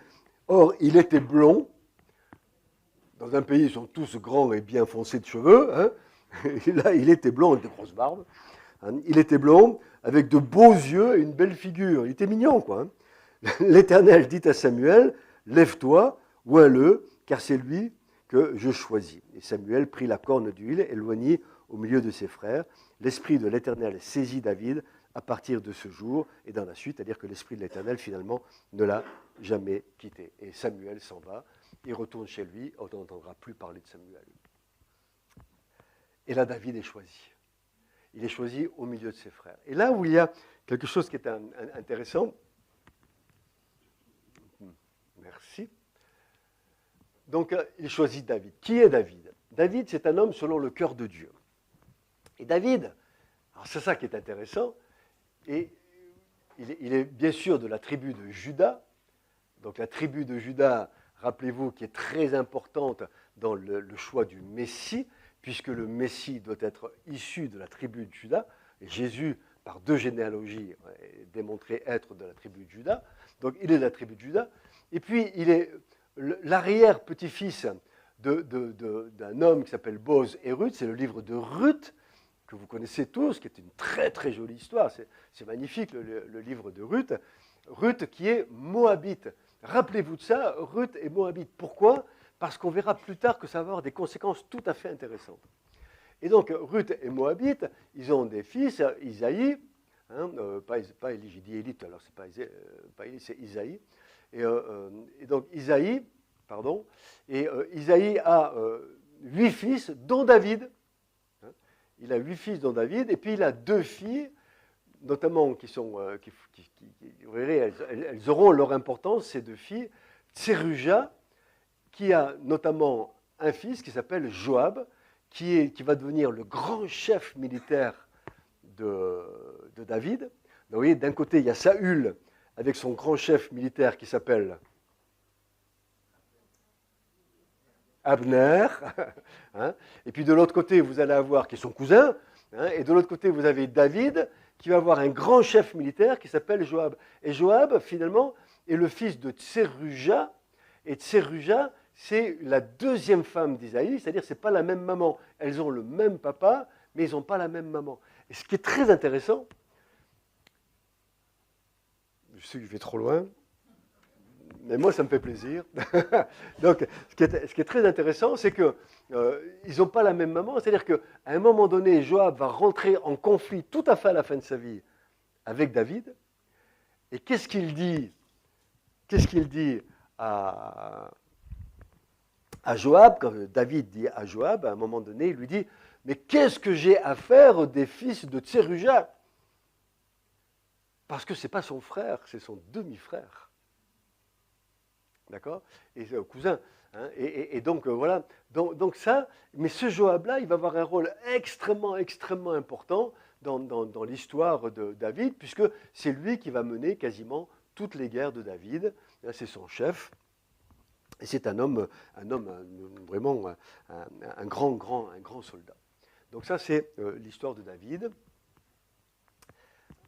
or il était blond, dans un pays ils sont tous grands et bien foncés de cheveux, hein, et là il était blond avec de grosses barbes, hein, il était blond, avec de beaux yeux et une belle figure, il était mignon quoi. Hein. L'Éternel dit à Samuel, lève-toi, oins-le, car c'est lui que je choisis. Et Samuel prit la corne d'huile et l'oignit au milieu de ses frères. L'esprit de l'Éternel saisit David à partir de ce jour et dans la suite, c'est-à-dire que l'esprit de l'Éternel, finalement, ne l'a jamais quitté. Et Samuel s'en va, il retourne chez lui, on n'entendra plus parler de Samuel. Et là, David est choisi. Il est choisi au milieu de ses frères. Et là où il y a quelque chose qui est intéressant, merci. Donc, il choisit David. Qui est David? David, c'est un homme selon le cœur de Dieu. Et David, alors c'est ça qui est intéressant, et il est bien sûr de la tribu de Juda. Donc la tribu de Juda, rappelez-vous, qui est très importante dans le choix du Messie, puisque le Messie doit être issu de la tribu de Juda. Et Jésus, par 2 généalogies, est démontré être de la tribu de Juda. Donc il est de la tribu de Juda. Et puis il est l'arrière-petit-fils d'un homme qui s'appelle Boz et Ruth. C'est le livre de Ruth, que vous connaissez tous, qui est une très très jolie histoire. C'est magnifique le livre de Ruth. Ruth qui est moabite. Rappelez-vous de ça, Ruth est moabite. Pourquoi? Parce qu'on verra plus tard que ça va avoir des conséquences tout à fait intéressantes. Et donc Ruth est moabite, ils ont des fils, Isaïe, hein, pas Élie, j'ai dit Élite, alors c'est pas Élie, c'est Isaïe. Et donc Isaïe a 8 fils, dont David. Il a 8 fils, dont David, et puis il a 2 filles, notamment vous verrez, elles auront leur importance, ces 2 filles. Tseruja, qui a notamment un fils qui s'appelle Joab, qui va devenir le grand chef militaire de David. Donc, vous voyez, d'un côté, il y a Saül, avec son grand chef militaire qui s'appelle Abner, hein, et puis de l'autre côté, vous allez avoir, qui est son cousin, hein, et de l'autre côté, vous avez David, qui va avoir un grand chef militaire qui s'appelle Joab. Et Joab, finalement, est le fils de Tseruja, et Tseruja, c'est la 2e femme d'Isaïe, c'est-à-dire que ce n'est pas la même maman. Elles ont le même papa, mais ils n'ont pas la même maman. Et ce qui est très intéressant, Je sais que je vais trop loin, mais moi, ça me fait plaisir. Donc, ce qui est très intéressant, c'est qu'ils n'ont pas la même maman. C'est-à-dire qu'à un moment donné, Joab va rentrer en conflit tout à fait à la fin de sa vie avec David. Et qu'est-ce qu'il dit à Joab, quand David dit à Joab, à un moment donné, il lui dit « Mais qu'est-ce que j'ai à faire des fils de Tseruja ?» Parce que ce n'est pas son frère, c'est son demi-frère. D'accord? Et c'est un cousin. Hein, et donc, voilà. Donc ça, mais ce Joab-là, il va avoir un rôle extrêmement, extrêmement important dans l'histoire de David, puisque c'est lui qui va mener quasiment toutes les guerres de David. C'est son chef. Et c'est un homme vraiment un grand soldat. Donc ça, c'est l'histoire de David,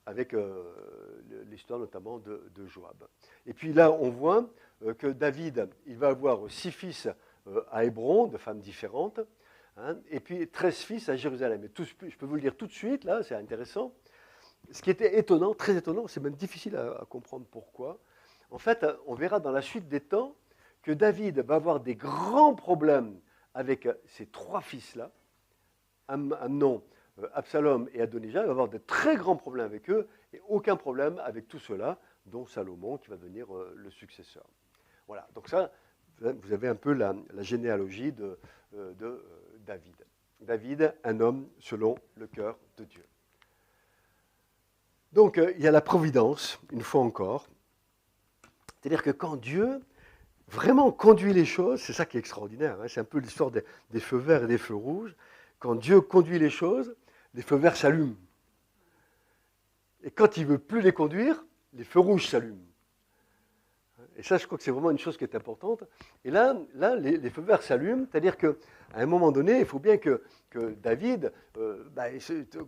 avec l'histoire notamment de Joab. Et puis là, on voit que David, il va avoir 6 fils à Hébron, de femmes différentes, hein, et puis 13 fils à Jérusalem. Et je peux vous le dire tout de suite, là, c'est intéressant. Ce qui était étonnant, très étonnant, c'est même difficile à comprendre pourquoi. En fait, on verra dans la suite des temps que David va avoir des grands problèmes avec ces 3 fils-là, Amnon, Absalom et Adonijah. Il va avoir de très grands problèmes avec eux et aucun problème avec tout cela, dont Salomon qui va devenir le successeur. Voilà, donc ça, vous avez un peu la généalogie de David. David, un homme selon le cœur de Dieu. Donc, il y a la providence, une fois encore. C'est-à-dire que quand Dieu vraiment conduit les choses, c'est ça qui est extraordinaire, hein, c'est un peu l'histoire des feux verts et des feux rouges. Quand Dieu conduit les choses, les feux verts s'allument. Et quand il ne veut plus les conduire, les feux rouges s'allument. Et ça, je crois que c'est vraiment une chose qui est importante. Et là les feux verts s'allument, c'est-à-dire qu'à un moment donné, il faut bien que David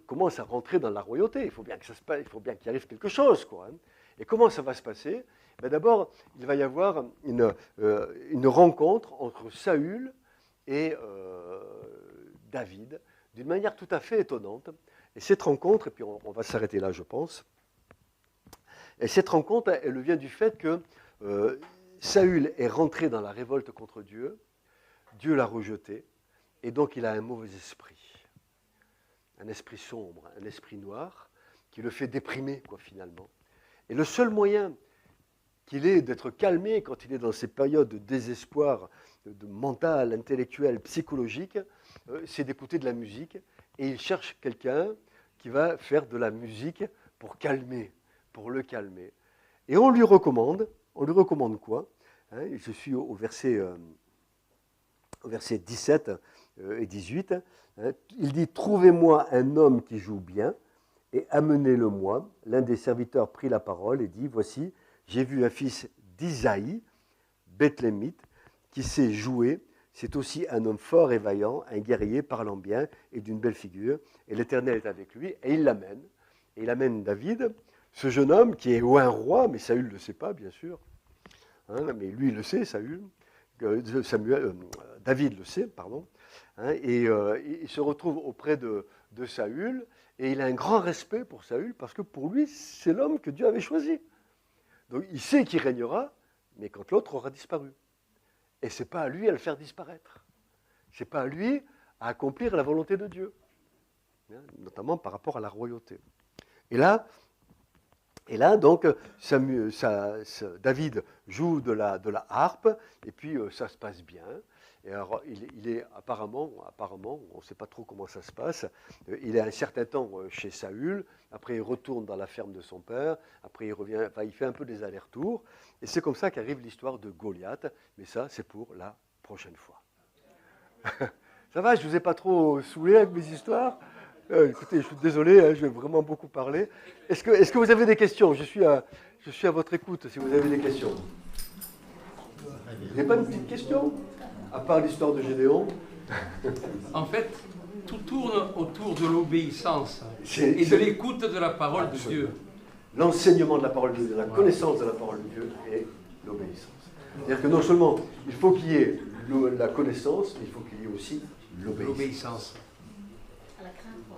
commence à rentrer dans la royauté. Il faut bien qu'il arrive quelque chose, quoi, hein. Et comment ça va se passer? D'abord, il va y avoir une rencontre entre Saül et David, d'une manière tout à fait étonnante. Et cette rencontre, et puis on va s'arrêter là, je pense, et cette rencontre, elle vient du fait que Saül est rentré dans la révolte contre Dieu, Dieu l'a rejeté, et donc il a un mauvais esprit, un esprit sombre, un esprit noir, qui le fait déprimer, quoi, finalement. Et le seul moyen qu'il ait d'être calmé quand il est dans ces périodes de désespoir de mental, intellectuel, psychologique, c'est d'écouter de la musique. Et il cherche quelqu'un qui va faire de la musique pour le calmer. Et on lui recommande quoi, hein, je suis au verset 17 et 18. Hein, il dit « Trouvez-moi un homme qui joue bien et amenez-le-moi. » L'un des serviteurs prit la parole et dit « Voici, j'ai vu un fils d'Isaïe, Bethlémite, qui sait jouer. C'est aussi un homme fort et vaillant, un guerrier parlant bien et d'une belle figure. Et l'Éternel est avec lui. » Et il l'amène. Et il amène David, ce jeune homme qui est un roi, mais Saül ne le sait pas, bien sûr. Hein, mais lui, il le sait, David le sait, pardon. Hein, et il se retrouve auprès de Saül. Et il a un grand respect pour Saül, parce que pour lui, c'est l'homme que Dieu avait choisi. Donc il sait qu'il régnera, mais quand l'autre aura disparu. Et ce n'est pas à lui à le faire disparaître. Ce n'est pas à lui à accomplir la volonté de Dieu, notamment par rapport à la royauté. Et là donc, David joue de la harpe, et puis ça se passe bien. Et alors, il est apparemment, on ne sait pas trop comment ça se passe, il est un certain temps chez Saül, après il retourne dans la ferme de son père, après il revient, enfin il fait un peu des allers-retours, et c'est comme ça qu'arrive l'histoire de Goliath, mais ça c'est pour la prochaine fois. Ça va, je ne vous ai pas trop saoulé avec mes histoires? Écoutez, je suis désolé, hein, je vais vraiment beaucoup parler. Est-ce que vous avez des questions? Je suis à votre écoute si vous avez des questions. Vous n'avez pas une petite question? À part l'histoire de Gédéon. En fait, tout tourne autour de l'obéissance et de l'écoute de la parole absolument. de Dieu. L'enseignement de la parole de Dieu, la connaissance de la parole de Dieu et l'obéissance. C'est-à-dire que non seulement il faut qu'il y ait la connaissance, mais il faut qu'il y ait aussi l'obéissance.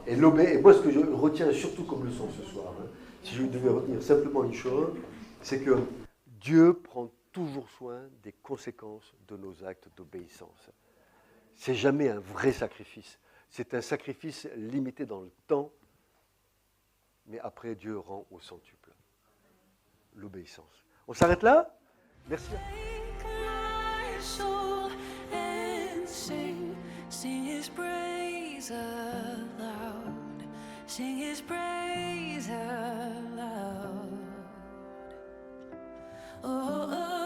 Et moi, ce que je retiens surtout comme leçon ce soir, hein, si je devais retenir simplement une chose, c'est que Dieu prend toujours soin des conséquences de nos actes d'obéissance. C'est jamais un vrai sacrifice. C'est un sacrifice limité dans le temps, mais après Dieu rend au centuple. L'obéissance. On s'arrête là? Merci. Sing his praise aloud. Sing his praise aloud. Oh, oh.